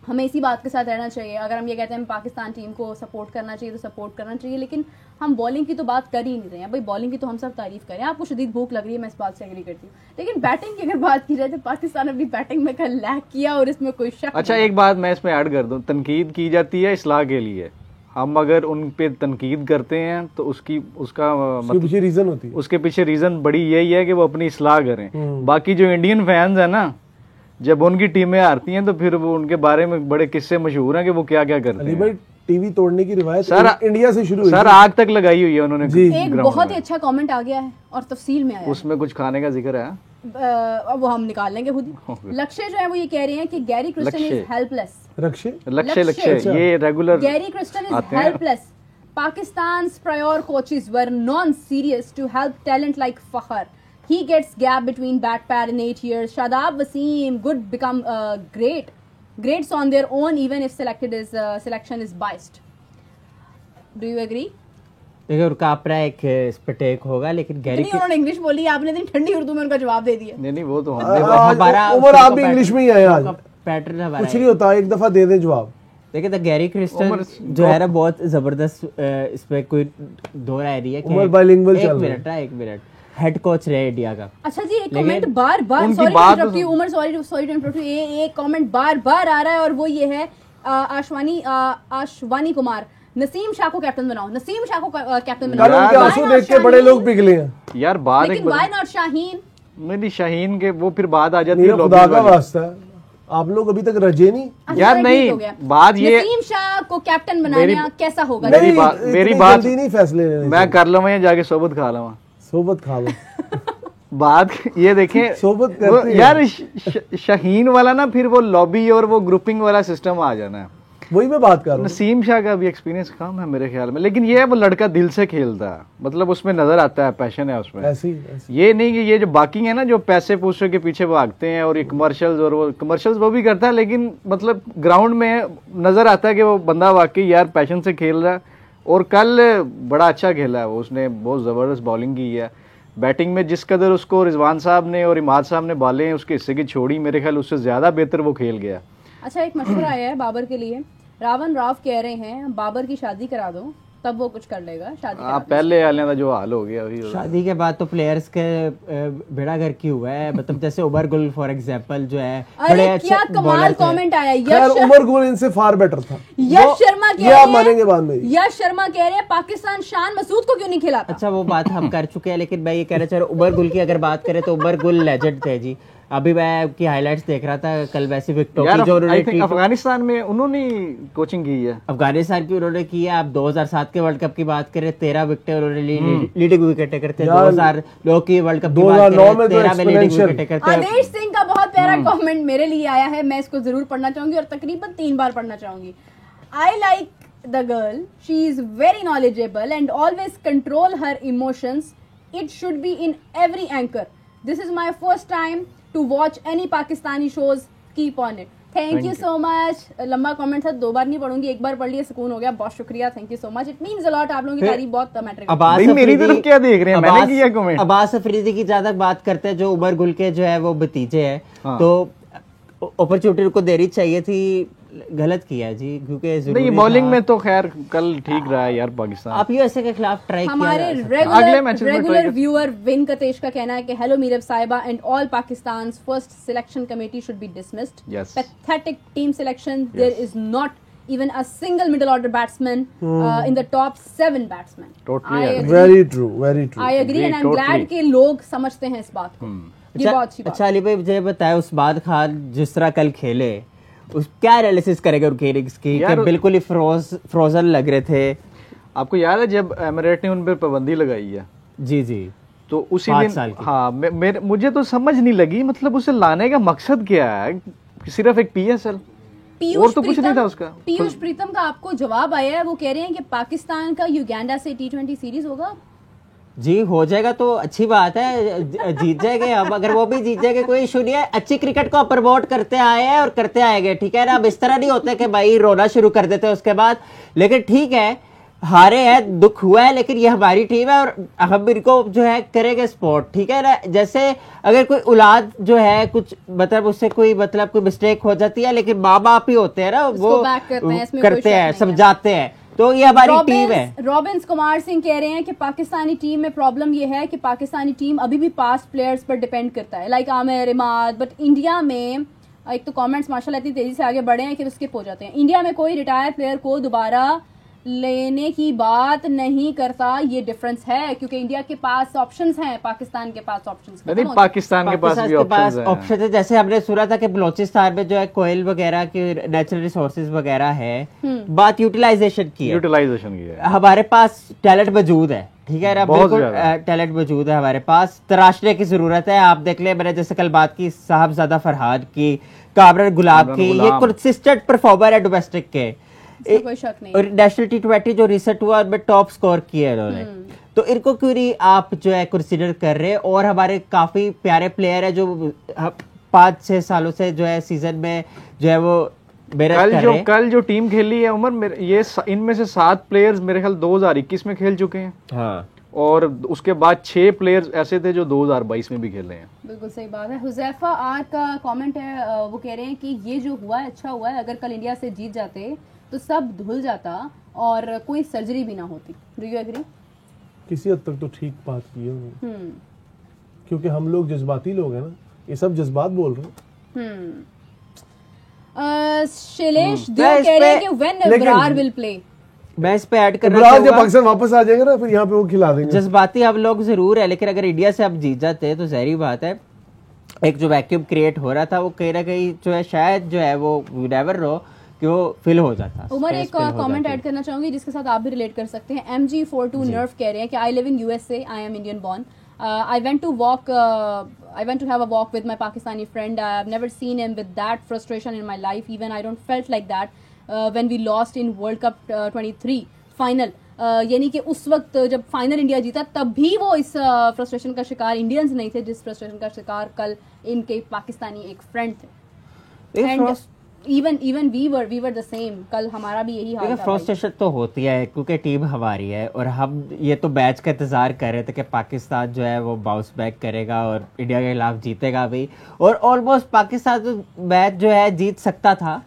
[SPEAKER 1] हमें इसी बात के साथ रहना चाहिए। अगर हम ये कहते हैं पाकिस्तान टीम को सपोर्ट करना चाहिए तो सपोर्ट करना चाहिए, लेकिन हम बॉलिंग की तो बात कर ही नहीं रहे हैं। भाई बॉलिंग की तो हम सब तारीफ करें, आपको शदीद भूख लग रही है, मैं इस बात से एग्री करती हूँ, लेकिन बैटिंग की अगर बात की जाए तो पाकिस्तान अपनी बैटिंग में कल लैग किया और इसमें कोई शक
[SPEAKER 4] अच्छा
[SPEAKER 1] नहीं।
[SPEAKER 4] एक बात मैं इसमें ऐड कर दूं, तनकीद की जाती है इसलाह के लिए। हम अगर उन पे तनकीद करते हैं तो उसका
[SPEAKER 2] उसके पीछे रीजन होती है,
[SPEAKER 4] उसके पीछे रीजन बड़ी यही है कि वो अपनी इस्लाह करें। बाकी जो इंडियन फैंस है ना, जब उनकी टीमें हारती हैं तो फिर वो उनके बारे में बड़े किस्से मशहूर हैं कि वो क्या क्या करते
[SPEAKER 2] अली
[SPEAKER 4] हैं।
[SPEAKER 2] भाई टीवी तोड़ने की रिवायत
[SPEAKER 4] सर
[SPEAKER 2] इंडिया से शुरू हुई
[SPEAKER 4] सर
[SPEAKER 2] थी।
[SPEAKER 4] आग तक लगाई हुई है उन्होंने
[SPEAKER 1] एक
[SPEAKER 4] ग्राउंड
[SPEAKER 1] बहुत
[SPEAKER 4] में।
[SPEAKER 1] ही अच्छा कमेंट आ गया है और तफसील में आया है।
[SPEAKER 4] उसमें कुछ खाने का जिक्र है,
[SPEAKER 1] अब वो हम निकाल लेंगे खुद ही। लक्ष्य जो है वो ये कह रहे हैं कि गैरी क्रिस्टन इज
[SPEAKER 4] लक्ष्य।
[SPEAKER 1] हेल्पलेस
[SPEAKER 4] लक्ष्य ये regular
[SPEAKER 1] Gary Crystal is helpless. Pakistan's prior coaches were non-serious to help talent like Fakhar. He gets gap between bat pad in 8 years. Shadab Wasim could become greats on their own even if selection is biased. Do you agree?
[SPEAKER 3] देखिए उनका अपना एक इस पे टेक होगा, लेकिन गैरी
[SPEAKER 1] नहीं, उन्होंने इंग्लिश बोली, आपने इतनी ठंडी उर्दू में उनका जवाब दे दिया।
[SPEAKER 4] नहीं वो तो
[SPEAKER 3] हमारा
[SPEAKER 2] उमर आप भी इंग्लिश में ही आए आज,
[SPEAKER 3] पैटर्न हमारा
[SPEAKER 2] कुछ नहीं होता, एक दफा दे दे जवाब।
[SPEAKER 3] देखिए द गैरी क्रिस्टल जो है ना बहुत जबरदस्त, इसमें कोई दो राय नहीं है कि
[SPEAKER 2] उमर बाइलिंगुअल चल
[SPEAKER 3] रहा है। एक मिनट हेड कोच रहे इंडिया का।
[SPEAKER 1] अच्छा जी, एक कमेंट बार बार, sorry to interrupt you Umar, sorry to interrupt you, एक कमेंट बार बार आ रहा है और वो ये है आशवानी कुमार, नसीम शाह को कैप्टन बनाओ, नसीम शाह को कैप्टन बनाओ।
[SPEAKER 2] कल उनके आंसू देख के बड़े लोग पिघले हैं
[SPEAKER 4] यार। बात
[SPEAKER 1] लेकिन व्हाई नॉट शाहीन?
[SPEAKER 4] नहीं शाहीन के वो फिर बात आ जाती है,
[SPEAKER 2] खुदा का वास्ता है, आप लोग अभी तक रजे नहीं
[SPEAKER 4] यार। नहीं बात ये
[SPEAKER 1] नसीम शाह को कैप्टन बनाना कैसा होगा?
[SPEAKER 4] मेरी बात
[SPEAKER 2] नहीं, फैसले
[SPEAKER 4] मैं कर लूँ जाके सोबत खा लूँ,
[SPEAKER 2] सोबत खा लो।
[SPEAKER 4] बात ये देखें
[SPEAKER 2] सोबत
[SPEAKER 4] यार शाहीन वाला ना, फिर वो लॉबी और वो ग्रुपिंग वाला सिस्टम आ जाना है।
[SPEAKER 2] वही मैं बात कर रहा हूँ।
[SPEAKER 4] नसीम शाह का भी एक्सपीरियंस कम है मेरे ख्याल में, लेकिन ये है वो लड़का दिल से खेलता है, मतलब उसमें नजर आता है, पैशन है उसमें।
[SPEAKER 2] ऐसी।
[SPEAKER 4] ये नहीं कि ये जो बाकी है ना जो पैसे पूछने के पीछे भागते हैं और ये कमर्शियल्स और वो कमर्शियल्स वो भी करता है, लेकिन मतलब ग्राउंड में नजर आता है कि वो बंदा वाकई यार पैशन से खेल रहा है। और कल बड़ा अच्छा खेला है वो, उसने बहुत जबरदस्त बॉलिंग की है। बैटिंग में जिस कदर उसको रिजवान साहब ने और इमाद साहब ने बाले हैं उसके हिस्से की छोड़ी, मेरे ख्याल उससे ज्यादा बेहतर वो खेल गया।
[SPEAKER 1] अच्छा, एक मशवरा आया है बाबर के लिए, रावण राव कह रहे हैं बाबर की शादी करा दो तब वो कुछ कर लेगा। शादी
[SPEAKER 4] पहले वाले का जो हाल हो गया अभी,
[SPEAKER 3] शादी के बाद तो प्लेयर्स के बेड़ा घर की हुआ है, मतलब जैसे उमर गुल फॉर एग्जांपल जो है बड़े अच्छे
[SPEAKER 1] क्या कमाल कमेंट आया।
[SPEAKER 2] यार उमर गुल इनसे फार बेटर था।
[SPEAKER 1] यश शर्मा कह रहे हैं,
[SPEAKER 2] मानेंगे बाद में,
[SPEAKER 1] यश शर्मा कह रहे हैं पाकिस्तान शान मसूद को क्यों नहीं खिलाता?
[SPEAKER 3] अच्छा वो बात हम कर चुके हैं, लेकिन मैं ये कहना चाह रहा हूँ उमर गुल की अगर बात करें तो उमर गुल लेजेंड थे जी। अभी मैं आपकी हाइलाइट्स देख रहा था कल, वैसे विकेटों की जो उन्होंने
[SPEAKER 4] अफगानिस्तान में उन्होंने कोचिंग की है,
[SPEAKER 3] अफगानिस्तान की उन्होंने की है। आप 2007 के वर्ल्ड कप की बात करें 13 विकेटें उन्होंने लीडिंग विकेटें करते हैं। 2009 की वर्ल्ड कप की बात करें 13 में लीडिंग विकेटें करते हैं।
[SPEAKER 1] आदेश सिंह का बहुत प्यारा कमेंट मेरे लिए आया है, मैं इसको जरूर पढ़ना चाहूंगी और तकरीबन 3 बार पढ़ना चाहूंगी। I like the girl, she is very knowledgeable and always control her emotions, it should be in every anchor, this is my first time to watch any Pakistani shows, keep on it. Thank you so much. लंबा कमेंट था, 2 बार नहीं पढ़ूंगी, 1 बार पढ़ लिया, सुकून हो गया, बहुत शुक्रिया, thank you so much, it means a lot. आप लोगों की तारीफ बहुत मैटर करती है।
[SPEAKER 4] मेरी तरफ क्या देख रहे हैं, मैंने किया कमेंट।
[SPEAKER 3] अब्बास अफरीदी की ज्यादा बात करते हैं जो उमर गुल के जो है वो भतीजे हैं, तो अपॉर्चुनिटी उनको देनी चाहिए थी, गलत किया जी, क्योंकि
[SPEAKER 4] नहीं बॉलिंग में तो खैर कल ठीक रहा है यार पाकिस्तान।
[SPEAKER 3] आप यूएसए के खिलाफ ट्राई किया।
[SPEAKER 1] हमारे रेगुलर व्यूअर विन कतेश का कहना है कि हेलो मीरब साहिबा and all Pakistan's first selection committee should be dismissed, pathetic team selection, there is not even a single middle order batsman in the top 7 batsmen.
[SPEAKER 4] Totally
[SPEAKER 2] very true, very true.
[SPEAKER 1] I agree and I'm glad कि लोग समझते हैं इस बात को। ये बहुत अच्छी बात।
[SPEAKER 3] अच्छा अली भाई मुझे बताया उस्मान खान जिस तरह कल खेले, उस क्या एनालिसिस करेंगे उनके इनिंग्स की कि बिल्कुल ही फ्रोजन लग रहे थे।
[SPEAKER 4] आपको याद है जब एमिरेट ने उन पर पाबंदी लगाई है?
[SPEAKER 3] जी जी,
[SPEAKER 4] तो उसी दिन हाँ मुझे तो समझ नहीं लगी, मतलब उसे लाने का मकसद क्या है? सिर्फ एक PSL और तो कुछ नहीं था उसका।
[SPEAKER 1] पीयूष प्रीतम का आपको जवाब आया है, वो कह रहे हैं कि पाकिस्तान का युगांडा से T20 सीरीज होगा।
[SPEAKER 3] जी हो जाएगा तो अच्छी बात है, जीत जाएंगे अब, अगर वो भी जीत जाएंगे कोई इशू नहीं है। अच्छी क्रिकेट को प्रमोट करते आए हैं और करते आएंगे, ठीक है ना। अब इस तरह नहीं होते कि भाई रोना शुरू कर देते उसके बाद, लेकिन ठीक है हारे हैं, दुख हुआ है, लेकिन ये हमारी टीम है और हम इनको जो है करेंगे सपोर्ट, ठीक है ना। जैसे अगर कोई औलाद जो है कुछ मतलब उससे कोई मतलब कोई मिस्टेक हो जाती है, लेकिन माँ बाप ही होते हैं ना, वो करते हैं, समझाते हैं, तो ये हमारी टीम है।
[SPEAKER 1] रॉबिन्स कुमार सिंह कह रहे हैं कि पाकिस्तानी टीम में प्रॉब्लम ये है कि पाकिस्तानी टीम अभी भी पास्ट प्लेयर्स पर डिपेंड करता है, like Aamir Imad, but India में एक तो कमेंट्स माशाल्लाह इतनी तेजी से आगे बढ़े हैं कि स्किप हो जाते हैं। इंडिया में कोई रिटायर्ड प्लेयर को दोबारा लेने की बात नहीं करता, ये डिफरेंस है, क्योंकि इंडिया के पास ऑप्शंस हैं, पाकिस्तान के पास ऑप्शंस
[SPEAKER 4] नहीं, पाकिस्तान के पास भी ऑप्शन
[SPEAKER 3] है। जैसे हमने सुना था कि बलोचिस्तान में जो है कोयल वगैरह के नेचुरल रिसोर्सेज वगैरह है, बात यूटिलाइजेशन की है। हमारे पास टैलेंट मौजूद है, ठीक है ना, बिल्कुल टैलेंट मौजूद है हमारे पास, तराशने की जरूरत है। आप देख ले, मैंने जैसे कल बात की साहबजादा फरहाद की, कामरान गुलाब की, ये कंसिस्टेंट परफॉर्मर है डोमेस्टिक के,
[SPEAKER 1] इसमें कोई शक नहीं।
[SPEAKER 3] और नेशनल T20 जो रिसेंट हुआ उनमें टॉप स्कोर किया इन्होंने, तो इनको क्यों नहीं आप जो है कंसिडर कर रहे हैं? और हमारे काफी प्यारे प्लेयर है जो 5-6 सालों से जो है सीजन में जो है वो
[SPEAKER 4] कल जो टीम खेली है उमर, ये इनमें से 7 प्लेयर्स मेरे ख्याल 2021 में खेल चुके हैं।
[SPEAKER 3] हाँ,
[SPEAKER 4] और उसके बाद 6 प्लेयर्स ऐसे थे जो 2022 में भी खेले हैं।
[SPEAKER 1] बिल्कुल सही बात है। हुजैफा आर का कमेंट है, वो कह रहे हैं कि ये जो हुआ है अच्छा हुआ है, अगर कल इंडिया से जीत जाते तो सब धुल जाता और कोई सर्जरी भी ना होती। Do you agree?
[SPEAKER 2] किसी हद तक तो ठीक बात की है उन्होंने, क्योंकि हम लोग जज्बाती लोग हैं ना, ये सब जज्बात बोल रहे हैं।
[SPEAKER 1] शैलेश देव कह रहे हैं कि व्हेन अबरार विल प्ले।
[SPEAKER 3] मैं इस पे ऐड करना
[SPEAKER 2] चाहूंगा, जब पाकिस्तान वापस आ जाएगा ना फिर यहाँ पे वो खिला देंगे।
[SPEAKER 3] जज्बाती हम लोग जरूर है, लेकिन अगर इंडिया से अब जीत जाते हैं तो जहरी बात है एक जो वैक्यूम क्रिएट हो रहा था वो कहीं ना कहीं जो है शायद जो है वो नेवर नो कि वो फिल हो जाता।
[SPEAKER 1] उमर एक कमेंट ऐड करना चाहूंगी जिसके साथ आप भी रिलेट कर सकते हैं। MG42 नर्व कह रहे हैं कि I live in USA, I am Indian born, I went to have a walk with my Pakistani friend. I have never seen him with that frustration in my life. Even I don't felt like that when we lost in World Cup 23 final. यानी कि उस वक्त जब फाइनल इंडिया जीता तब भी वो इस फ्रस्ट्रेशन का शिकार इंडियंस नहीं थे जिस फ्रस्ट्रेशन का शिकार कल इनके पाकिस्तानी एक फ्रेंड थे। And even we were the same. कल हमारा भी यही हाल था।
[SPEAKER 3] फ्रस्ट्रेशन तो होती है क्योंकि टीम हमारी है और हम ये तो मैच का इंतजार कर रहे थे कि पाकिस्तान जो है वो बाउंस बैक करेगा और इंडिया के खिलाफ जीतेगा भी, और ऑलमोस्ट पाकिस्तान जो मैच जो है जीत सकता था,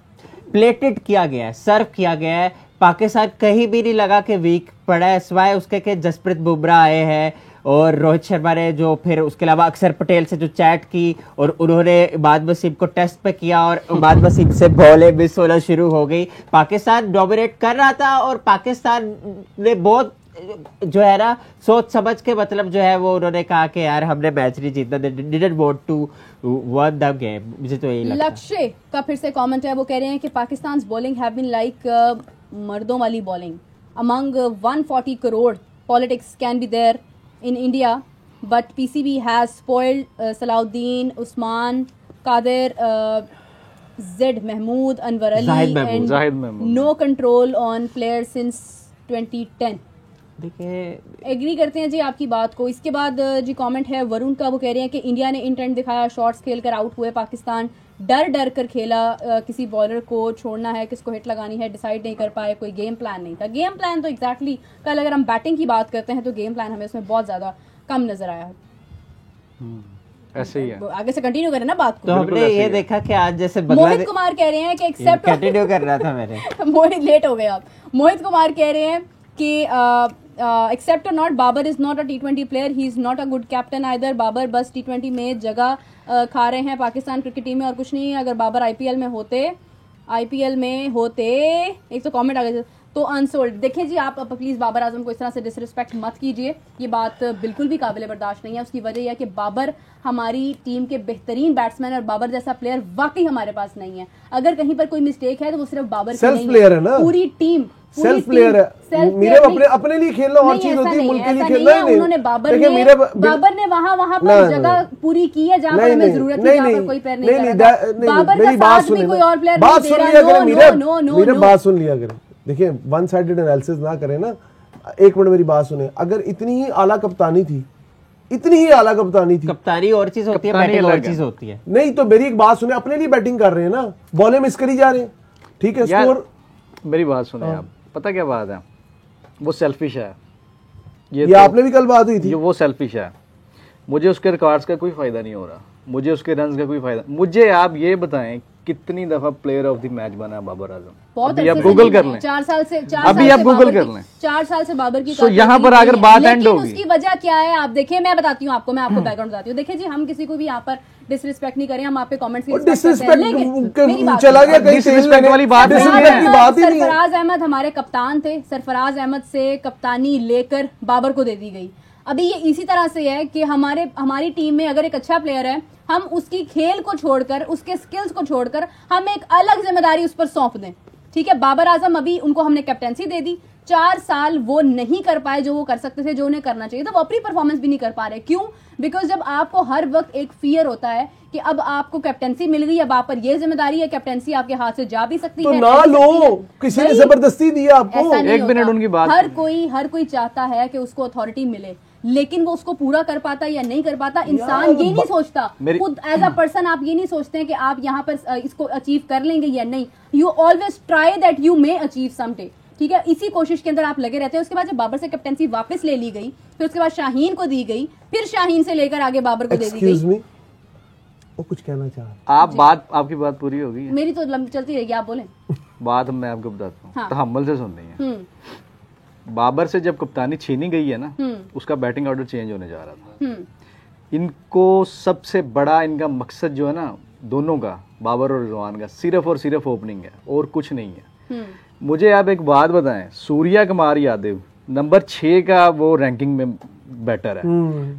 [SPEAKER 3] प्लेटेड किया गया है, सर्व किया गया है। पाकिस्तान कहीं भी नहीं लगा कि वीक पड़ा है, सिवाय उसके कि जसप्रीत बुमराह आए हैं और रोहित शर्मा ने जो फिर उसके अलावा अक्षर पटेल से जो चैट की और उन्होंने इमाद वसीम को टेस्ट पे किया और इमाद वसीम से बॉलें मिस होना शुरू हो गई। पाकिस्तान डोमिनेट कर रहा था और पाकिस्तान ने बहुत जो है ना सोच समझ के मतलब जो है वो उन्होंने कहा कि यार हमने मैच नहीं जीतना, didn't want to won the game. मुझे तो यही लगता है।
[SPEAKER 1] लक्ष्य का फिर से कमेंट है, वो कह रहे हैं कि Pakistan bowling have been like मर्दों वाली bowling among 140 crore politics can be there in India, but PCB has spoiled Salahuddin, Usman, Qadir, Zaid Mahmood, Anwar Ali, and no control on players since 2010.
[SPEAKER 3] देखिए
[SPEAKER 1] एग्री करते हैं जी आपकी बात को। इसके बाद जी कमेंट है वरुण का, वो कह रहे हैं कि इंडिया ने इंटेंट दिखाया, शॉट्स खेलकर आउट हुए, पाकिस्तान डर कर खेला, किसी बॉलर को छोड़ना है, किसको हिट लगानी है डिसाइड नहीं कर पाए, कोई गेम प्लान नहीं था। गेम प्लान तो एग्जैक्टली कल अगर हम बैटिंग की बात करते हैं तो गेम प्लान हमें उसमें बहुत ज्यादा कम नजर आया है।
[SPEAKER 4] ऐसे ही है,
[SPEAKER 1] आगे से कंटिन्यू करें ना बात को।
[SPEAKER 3] तो हमने ये देखा कि आज जैसे
[SPEAKER 1] मोहित कुमार कह रहे हैं कि एक्सेप्ट
[SPEAKER 3] कंटिन्यू कर रहा था मैंने
[SPEAKER 1] मोहित लेट हो गए आप। मोहित कुमार कह रहे हैं कि एक्सेप्ट और not, Babar is not a T20 player, he is not a good captain either. Babar बस T20 में जगह खा रहे हैं पाकिस्तान क्रिकेट टीम में और कुछ नहीं है। अगर बाबर आईपीएल में होते एक तो कमेंट आ गया तो अनसोल्ड। देखिए जी आप प्लीज बाबर आजम को इस तरह से डिसरिस्पेक्ट मत कीजिए, ये बात बिल्कुल भी काबिल बर्दाश्त नहीं है। उसकी वजह यह है कि बाबर हमारी टीम के बेहतरीन बैट्समैन और बाबर जैसा प्लेयर वाकई हमारे पास नहीं है। अगर कहीं पर कोई मिस्टेक है तो वो सिर्फ बाबर की नहीं
[SPEAKER 2] प्लेयर है ना,
[SPEAKER 1] पूरी टीम
[SPEAKER 2] सेल्फ प्लेयर है। मेरे अपने लिए खेलना और चीज होती है, मुल्क के लिए खेलना नहीं।
[SPEAKER 1] उन्होंने बाबर ने वहां पर जगह पूरी की है जहां पर हमें जरूरत है, जहां पर कोई प्लेयर नहीं कर रहा। बाबर का साथ में कोई और प्लेयर नहीं दे रहा।
[SPEAKER 2] मेरी बात सुन लिया करें। देखिए वन साइडेड एनालिसिस ना करें ना, एक मिनट मेरी बात सुने। अगर इतनी ही आला कप्तानी थी,
[SPEAKER 3] कप्तानी और चीज होती है, बैटिंग और चीज होती है।
[SPEAKER 2] नहीं तो मेरी एक बात सुने, अपने लिए बैटिंग कर रहे हैं ना, बॉलें मिस करी जा रहे हैं, ठीक है। स्कोर
[SPEAKER 4] मेरी बात सुने आप, पता क्या बात है, वो सेल्फिश है।
[SPEAKER 2] ये तो आपने भी कल बात हुई थी,
[SPEAKER 4] वो सेल्फिश है। मुझे उसके रिकॉर्ड्स का कोई फायदा नहीं हो रहा, मुझे उसके रन्स का कोई फायदा। मुझे आप ये बताएं कितनी दफा प्लेयर ऑफ द मैच बना बाबर आजम? अभी आप गूगल कर लें,
[SPEAKER 1] 4 साल से
[SPEAKER 4] अभी आप गूगल कर लें,
[SPEAKER 1] 4 साल से बाबर की।
[SPEAKER 4] तो यहाँ पर अगर बात एंड होगी,
[SPEAKER 1] उसकी वजह क्या है आप देखिए, मैं बताती हूँ आपको, मैं आपको बैकग्राउंड बताती हूँ। देखिए जी हम किसी को भी यहाँ पर डिसरिस्पेक्ट नहीं करें, हम आप पे कमेंट्स
[SPEAKER 2] चला गया कहीं
[SPEAKER 4] डिसरिस्पेक्ट वाली बात नहीं है।
[SPEAKER 1] सरफराज अहमद हमारे कप्तान थे, सरफराज अहमद से कप्तानी लेकर बाबर को दे दी गई। अभी ये इसी तरह से है कि हमारी टीम में अगर एक अच्छा प्लेयर है, हम उसकी खेल को छोड़कर, उसके स्किल्स को छोड़कर हम एक अलग जिम्मेदारी उस पर सौंप दें। ठीक है, बाबर आजम अभी उनको हमने कैप्टेंसी दे दी, 4 साल वो नहीं कर पाए जो वो कर सकते थे, जो उन्हें करना चाहिए, तो वो अपनी परफॉर्मेंस भी नहीं कर पा रहे। क्यों? बिकॉज जब आपको हर वक्त एक फियर होता है कि अब आपको कैप्टेंसी मिल गई, अब आप पर ये जिम्मेदारी है, कैप्टेंसी आपके हाथ से जा भी सकती
[SPEAKER 2] तो
[SPEAKER 1] है,
[SPEAKER 2] ना लो, किसी ने जबरदस्ती दी आपको।
[SPEAKER 1] ऐसा नहीं
[SPEAKER 4] एक मिनट
[SPEAKER 1] होता।
[SPEAKER 4] उनकी बात
[SPEAKER 1] हर कोई चाहता है कि उसको अथॉरिटी मिले, लेकिन वो उसको पूरा कर पाता या नहीं कर पाता, इंसान ये नहीं सोचता। खुद एज अ पर्सन आप ये नहीं सोचते हैं कि आप यहाँ पर इसको अचीव कर लेंगे या नहीं। You always try that you may achieve someday, ठीक है, इसी कोशिश के अंदर आप लगे रहते हैं। उसके बाद जब बाबर से कैप्टेंसी वापस ले ली गई, फिर उसके बाद शाहीन को दी गई, फिर शाहीन से लेकर आगे बाबर को दे दी गई।
[SPEAKER 2] वो कुछ कहना चाह रहा
[SPEAKER 4] आप बात, आपकी बात पूरी हो गई है?
[SPEAKER 1] मेरी तो चलती रहेगी, आप बोलें।
[SPEAKER 4] बात मैं आपको बताता हूँ,
[SPEAKER 1] हाँ।
[SPEAKER 4] तहम्मुल से सुन रही है। बाबर से जब कप्तानी छीनी गई है ना, उसका बैटिंग ऑर्डर चेंज होने जा रहा था। इनको सबसे बड़ा इनका मकसद जो है ना, दोनों का, बाबर और रिजवान का, सिर्फ और सिर्फ ओपनिंग है और कुछ नहीं है। मुझे आप एक बात बताएं, सूर्या कुमार यादव नंबर 6 का वो रैंकिंग में बैटर है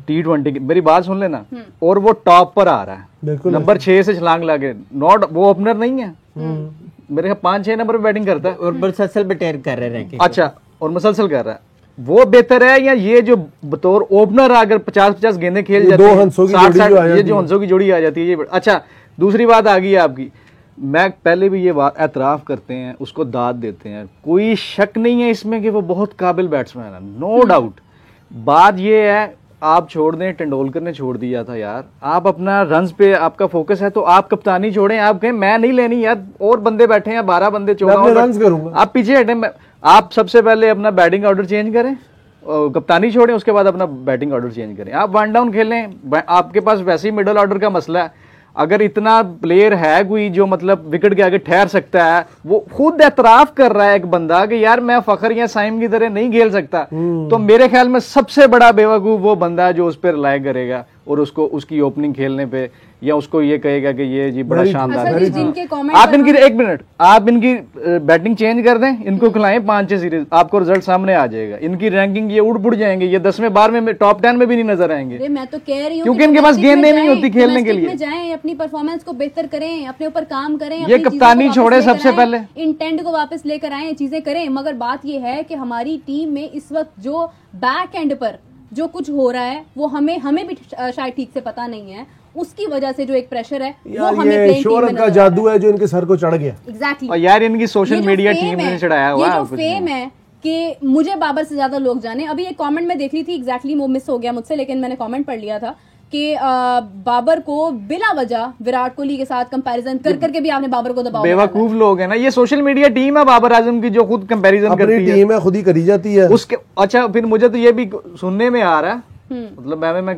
[SPEAKER 4] T20 की, मेरी बात सुन लेना, और वो टॉप पर आ रहा है, नंबर 6 से छलांग लागे। नॉट, वो ओपनर नहीं है, मेरे 5-6 नंबर पे बैटिंग करता है
[SPEAKER 3] और मुसलसल बैटिंग कर रहे हैं।
[SPEAKER 4] अच्छा, और मुसलसल कर रहा है, वो बेहतर है या ये जो बतौर ओपनर अगर 50-50 गेंदें खेल जाते हैं, 60-60, ये जो हंसों की जोड़ी आ जाती है, ये अच्छा। दूसरी बात आ गई है आपकी, मैं पहले भी ये बात एतराफ करते हैं, उसको दाद देते हैं, कोई शक नहीं है इसमें कि वो बहुत काबिल बैट्समैन है, नो डाउट। बात ये है, आप छोड़ दें, तेंदुलकर ने छोड़ दिया था यार, आप अपना रन्स पे आपका फोकस है, तो आप कप्तानी छोड़ें, आप कहें मैं नहीं लेनी यार, और बंदे बैठे हैं 12 बंदे, 14
[SPEAKER 2] रन्स करूंगा,
[SPEAKER 4] आप पीछे हटें। आप सबसे पहले अपना बैटिंग ऑर्डर चेंज करें, कप्तानी छोड़ें, उसके बाद अपना बैटिंग ऑर्डर चेंज करें, आप 1 डाउन खेलें। आपके पास वैसे ही मिडल ऑर्डर का मसला है, अगर इतना प्लेयर है कोई जो मतलब विकेट के आगे ठहर सकता है, वो खुद एतराफ कर रहा है एक बंदा कि यार मैं फखर या साइम की तरह नहीं खेल सकता, तो मेरे ख्याल में सबसे बड़ा बेवकूफ वो बंदा है जो उस पर रिलाई करेगा और उसको उसकी ओपनिंग खेलने पे, या उसको ये कहेगा कि ये जी बड़ा शानदार है। आप इनकी, एक मिनट, आप इनकी बैटिंग चेंज कर दें, इनको खिलाएं 5-6 सीरीज, आपको रिजल्ट सामने आ जाएगा। इनकी रैंकिंग ये उड़ बुड़ जाएंगे, ये 10वें 12वें टॉप 10 में भी नहीं नजर आएंगे।
[SPEAKER 1] मैं तो कह रही हूँ
[SPEAKER 4] क्योंकि इनके पास गेंदें नहीं होती खेलने के लिए।
[SPEAKER 1] जाएं, अपनी परफॉर्मेंस को बेहतर करें, अपने ऊपर काम करें,
[SPEAKER 4] ये कप्तानी छोड़े सबसे पहले,
[SPEAKER 1] इंटेंट को वापस लेकर आए, चीजें करें। मगर बात ये है कि हमारी टीम में इस वक्त जो बैक एंड पर जो कुछ हो रहा है वो हमें भी शायद ठीक से पता नहीं है, उसकी वजह से जो एक प्रेशर है वो हमें प्लेइंग टीम में
[SPEAKER 2] का जादू है जो इनके सर को चढ़ गया।
[SPEAKER 1] एग्जैक्टली।
[SPEAKER 4] और यार इनकी सोशल मीडिया टीम ने चढ़ाया हुआ है,
[SPEAKER 1] ये जो फेम है कि मुझे बाबर से ज्यादा लोग जाने। अभी एक कमेंट में देख रही थी, एग्जैक्टली वो मिस हो गया मुझसे, लेकिन मैंने कमेंट पढ़ लिया था कि बाबर को बिला वजह विराट कोहली के साथ कंपैरिजन कर करके भी आपने बाबर को दबाया।
[SPEAKER 4] बेवकूफ लोग हैं ना, ये सोशल मीडिया टीम है बाबर आजम की जो खुद कंपैरिजन करती है,
[SPEAKER 2] टीम है, खुद ही करी जाती है
[SPEAKER 4] उसके। अच्छा, फिर मुझे तो ये भी सुनने में आ रहा है, मतलब मैं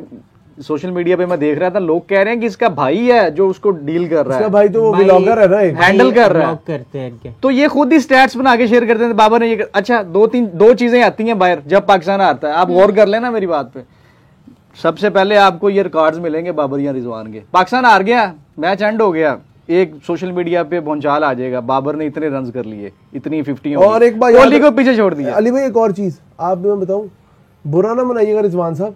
[SPEAKER 4] सोशल मीडिया पे मैं देख रहा था, लोग कह रहे हैं कि इसका भाई है जो उसको डील कर रहा है।
[SPEAKER 2] भाई तो वो ब्लॉगर है ना, एक
[SPEAKER 4] हैंडल कर रहा है,
[SPEAKER 3] करते हैं, तो
[SPEAKER 4] ये खुद ही स्टैट्स बना के शेयर करते हैं। बाबर ने ये अच्छा, दो चीजें आती हैं बाहर जब पाकिस्तान आता है, आप गौर कर लेना मेरी बात पे। सबसे पहले आपको ये रिकॉर्ड्स मिलेंगे बाबर या रिजवान के, पाकिस्तान हार गया, मैच एंड हो गया, एक सोशल मीडिया पे भौंचाल आ जाएगा, बाबर ने इतने रन कर लिए, इतनी 50,
[SPEAKER 2] और एक बार
[SPEAKER 4] कोहली को पीछे छोड़ दिया।
[SPEAKER 2] अली भाई एक और चीज आप मैं बताऊं, बुरा ना मनाइएगा रिजवान साहब,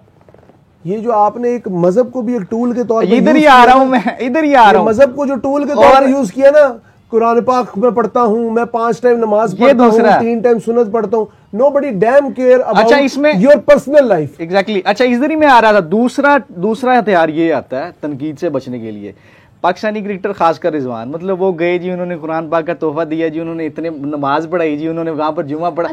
[SPEAKER 2] ये जो आपने एक मजहब को भी एक टूल के तौर पर,
[SPEAKER 4] इधर ही आ रहा हूं मैं, इधर ही आ रहा हूं,
[SPEAKER 2] मजहब को जो टूल के तौर पर यूज किया ना, कुरान पाक में पढ़ता हूं मैं, 5 टाइम नमाज पढ़ता हूं, 3 टाइम सुन्नत पढ़ता हूं, नोबडी डैम केयर अबाउट
[SPEAKER 4] इसमें
[SPEAKER 2] योर पर्सनल लाइफ।
[SPEAKER 4] एग्जैक्टली। अच्छा, इधर ही में आ रहा था, दूसरा हथियार ये आता है तनकीद से बचने के लिए। पाकिस्तानी क्रिकेटर खासकर रिजवान, मतलब वो गए जी, उन्होंने कुरान पाक का तोहफा दिया जी, उन्होंने इतने नमाज पढ़ाई जी, उन्होंने वहां पर जुमा पढ़ा,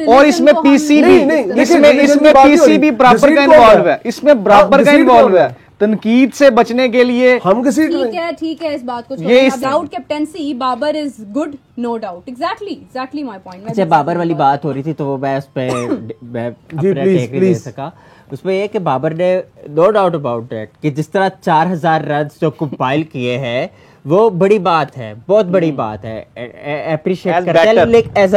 [SPEAKER 4] और इसमें पीसी भी, इसमें पीसी भी बराबर का इन्वॉल्व है, इसमें बराबर का इन्वॉल्व है। तनकीद से बचने के लिए
[SPEAKER 2] हम किसी
[SPEAKER 1] ठीक है इस बात को छोड़िए। Without captaincy Babar is good, no doubt. Exactly my point.
[SPEAKER 3] अच्छा, बाबर वाली बात हो रही थी तो वो मैं उस पे मैं अपना टेक नहीं दे सका। उसमें ये कि बाबर ने नो डाउट अबाउट दैट कि जिस तरह 4000 रन जो कंपाइल किए हैं वो बड़ी बात है, बहुत बड़ी बात है, अप्रिशिएट करते हैं, लेकिन एज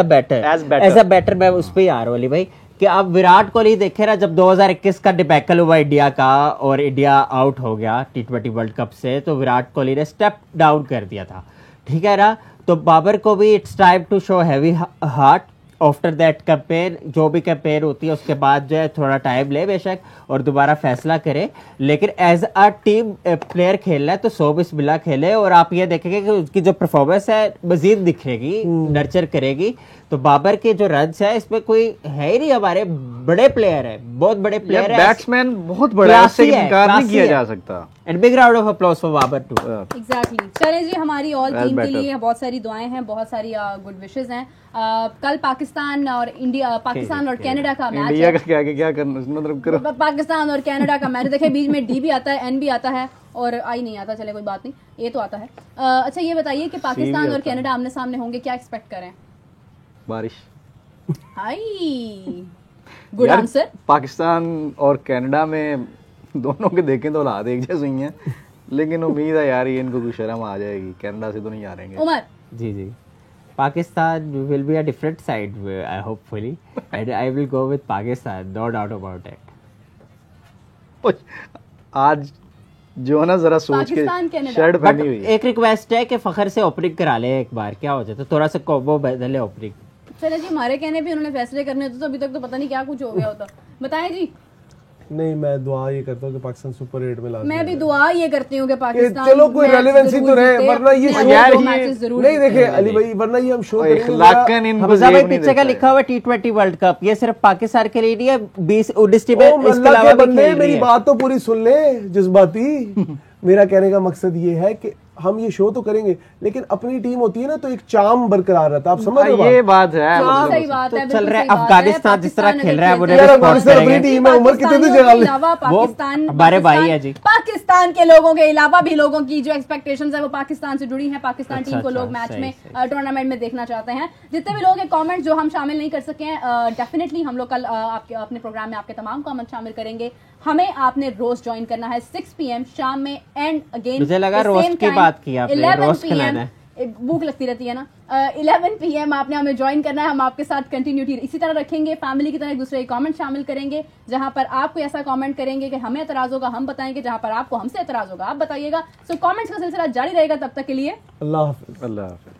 [SPEAKER 3] अ बैटर मैं उस पे ही आ रहा हूँ अली भाई कि आप विराट कोहली देखे ना, जब 2021 का डिबैकल हुआ इंडिया का और इंडिया आउट हो गया T20 वर्ल्ड कप से, तो विराट कोहली ने स्टेप डाउन कर दिया था, ठीक है ना। तो बाबर को भी it's time to show heavy heart after that campaign, जो भी कैंपेन होती है उसके बाद जो है थोड़ा टाइम ले बेशक और दोबारा फैसला करे, लेकिन एज अ टीम प्लेयर खेलना है तो 100 बिस्मिल्लाह खेले। और आप ये देखेंगे कि उसकी जो परफॉर्मेंस है मजीद दिखेगी, नर्चर करेगी। तो बाबर के जो रन्स है इसमें कोई है ही नहीं, हमारे बड़े प्लेयर है, बहुत बड़े प्लेयर है,
[SPEAKER 4] बैट्समैन बहुत बड़ा है, उससे इनकार नहीं किया जा सकता।
[SPEAKER 3] And big round of applause for Babar too.
[SPEAKER 1] Exactly. चलें जी, हमारी ऑल टीम के लिए बहुत सारी दुआएं हैं, बहुत सारी गुड विशेस हैं। कल पाकिस्तान और इंडिया, पाकिस्तान और कनाडा का मैच
[SPEAKER 4] इंडिया
[SPEAKER 1] है।
[SPEAKER 4] का क्या करना मतलब करो।
[SPEAKER 1] पाकिस्तान और कनाडा का मैच देखे, बीच में डी भी आता है, एन भी आता है और आई नहीं आता, चले कोई बात नहीं, ये तो आता है। अच्छा ये बताइए कि पाकिस्तान और कनाडा आमने सामने होंगे, क्या एक्सपेक्ट करें?
[SPEAKER 4] बारिश।
[SPEAKER 1] हाय, गुड
[SPEAKER 4] यार,
[SPEAKER 1] आंसर।
[SPEAKER 4] पाकिस्तान और कनाडा में दोनों के देखें तो हालात एक जैसे ही हैं, लेकिन उम्मीद है यार ये इनको कुछ शर्म आ जाएगी, कनाडा से तो नहीं हारेंगे।
[SPEAKER 1] उमर?
[SPEAKER 3] जी, Pakistan will be a different side, hopefully, and I will go with Pakistan, no doubt about it.
[SPEAKER 4] आज जो ना जरा सोच
[SPEAKER 1] पाकिस्तान,
[SPEAKER 4] के
[SPEAKER 1] कनाडा।
[SPEAKER 4] शर्ट
[SPEAKER 3] बट
[SPEAKER 4] पहनी हुई है।
[SPEAKER 3] एक रिक्वेस्ट है कि फखर से ओपनिंग करा ले एक बार, क्या हो जाए तो थोड़ा सा कॉम्बो बदले ओपनिंग।
[SPEAKER 1] चले जी, हमारे कहने पे उन्होंने फैसले करने होते तो अभी तक तो पता नहीं क्या कुछ हो गया होता। बताएं जी।
[SPEAKER 2] नहीं, मैं दुआ ये करता हूँ कि पाकिस्तान सुपर 8 में ला
[SPEAKER 1] मैं भी दुआ ये करती हूँ कि पाकिस्तान
[SPEAKER 2] चलो कोई
[SPEAKER 1] मैच
[SPEAKER 2] रेलेवेंसी तो
[SPEAKER 1] जरूर
[SPEAKER 2] रहे,
[SPEAKER 1] जीते,
[SPEAKER 2] वरना ये
[SPEAKER 1] अपने
[SPEAKER 2] शो
[SPEAKER 4] यार
[SPEAKER 1] दो
[SPEAKER 4] ये-
[SPEAKER 1] मैचेस जरूर
[SPEAKER 2] नहीं
[SPEAKER 1] जीते।
[SPEAKER 2] देखे अली भाई, वरना ये हम शो
[SPEAKER 4] और इखलाकन इनको
[SPEAKER 3] हमजा भाई
[SPEAKER 4] जेब नहीं
[SPEAKER 3] पीछे का
[SPEAKER 4] देता
[SPEAKER 3] लिखा हुआ T20 वर्ल्ड कप, ये सिर्फ पाकिस्तान के लिए नहीं है, 20-19 टीमें
[SPEAKER 2] ओ
[SPEAKER 3] इसके
[SPEAKER 2] अल्लाह
[SPEAKER 3] अलावा
[SPEAKER 2] के
[SPEAKER 3] भी
[SPEAKER 2] बंदे,
[SPEAKER 3] खेल रही
[SPEAKER 2] मेरी
[SPEAKER 3] है।
[SPEAKER 2] बात तो पूरी सुन ले जज्बाती। मेरा कहने का मकसद ये है कि हम ये शो तो करेंगे, लेकिन अपनी टीम होती है ना तो एक चाम बरकरार रहता है। आप समझ रहे हो
[SPEAKER 4] ये
[SPEAKER 2] बात?
[SPEAKER 4] बात है
[SPEAKER 1] हाँ,
[SPEAKER 4] मतलब
[SPEAKER 1] सही बात
[SPEAKER 3] तो
[SPEAKER 1] है,
[SPEAKER 3] चल
[SPEAKER 1] बिल्कुल
[SPEAKER 3] रहा है
[SPEAKER 1] सही बात
[SPEAKER 3] अफगानिस्तान जिस तरह
[SPEAKER 1] पाकिस्तान
[SPEAKER 3] खेल रहा है वो
[SPEAKER 1] अगर
[SPEAKER 3] नहीं
[SPEAKER 2] यार,
[SPEAKER 3] सपोर्ट
[SPEAKER 2] अफगानिस्तान अपनी
[SPEAKER 3] करेंगे।
[SPEAKER 2] टीम है, उमर कितने
[SPEAKER 1] पाकिस्तानियों
[SPEAKER 2] जगह
[SPEAKER 1] के
[SPEAKER 2] ले।
[SPEAKER 1] अलावा पाकिस्तान,
[SPEAKER 3] हमारे भाई है जी।
[SPEAKER 1] पाकिस्तान के लोगों के अलावा भी लोगों की जो एक्सपेक्टेशंस है वो पाकिस्तान से जुड़ी हैं। पाकिस्तान टीम को लोग मैच में, टूर्नामेंट में देखना चाहते हैं। जितने भी लोग कमेंट जो हम शामिल नहीं कर सके हैं, डेफिनेटली हम लोग कल आपके अपने प्रोग्राम में आपके तमाम कमेंट शामिल करेंगे। हमें आपने रोज ज्वाइन करना है 6 PM शाम में, एंड अगेन
[SPEAKER 3] मुझे लगा रोस्ट की बात की आपने, रोस्ट खिलाना है।
[SPEAKER 1] भूख लगती रहती है ना। 11 PM आपने हमें ज्वाइन करना है, हम आपके साथ कंटिन्यूटी इसी तरह रखेंगे, फैमिली की तरह एक दूसरे के कमेंट शामिल करेंगे। जहां पर आप कोई ऐसा कमेंट करेंगे कि हमें एतराज होगा हम बताएंगे, जहां पर आपको हमसे एतराज होगा आप बताइएगा। सो कमेंट्स का सिलसिला जारी रहेगा, तब तक के लिए
[SPEAKER 2] अल्लाह हाफिज।
[SPEAKER 4] अल्लाह हाफिज।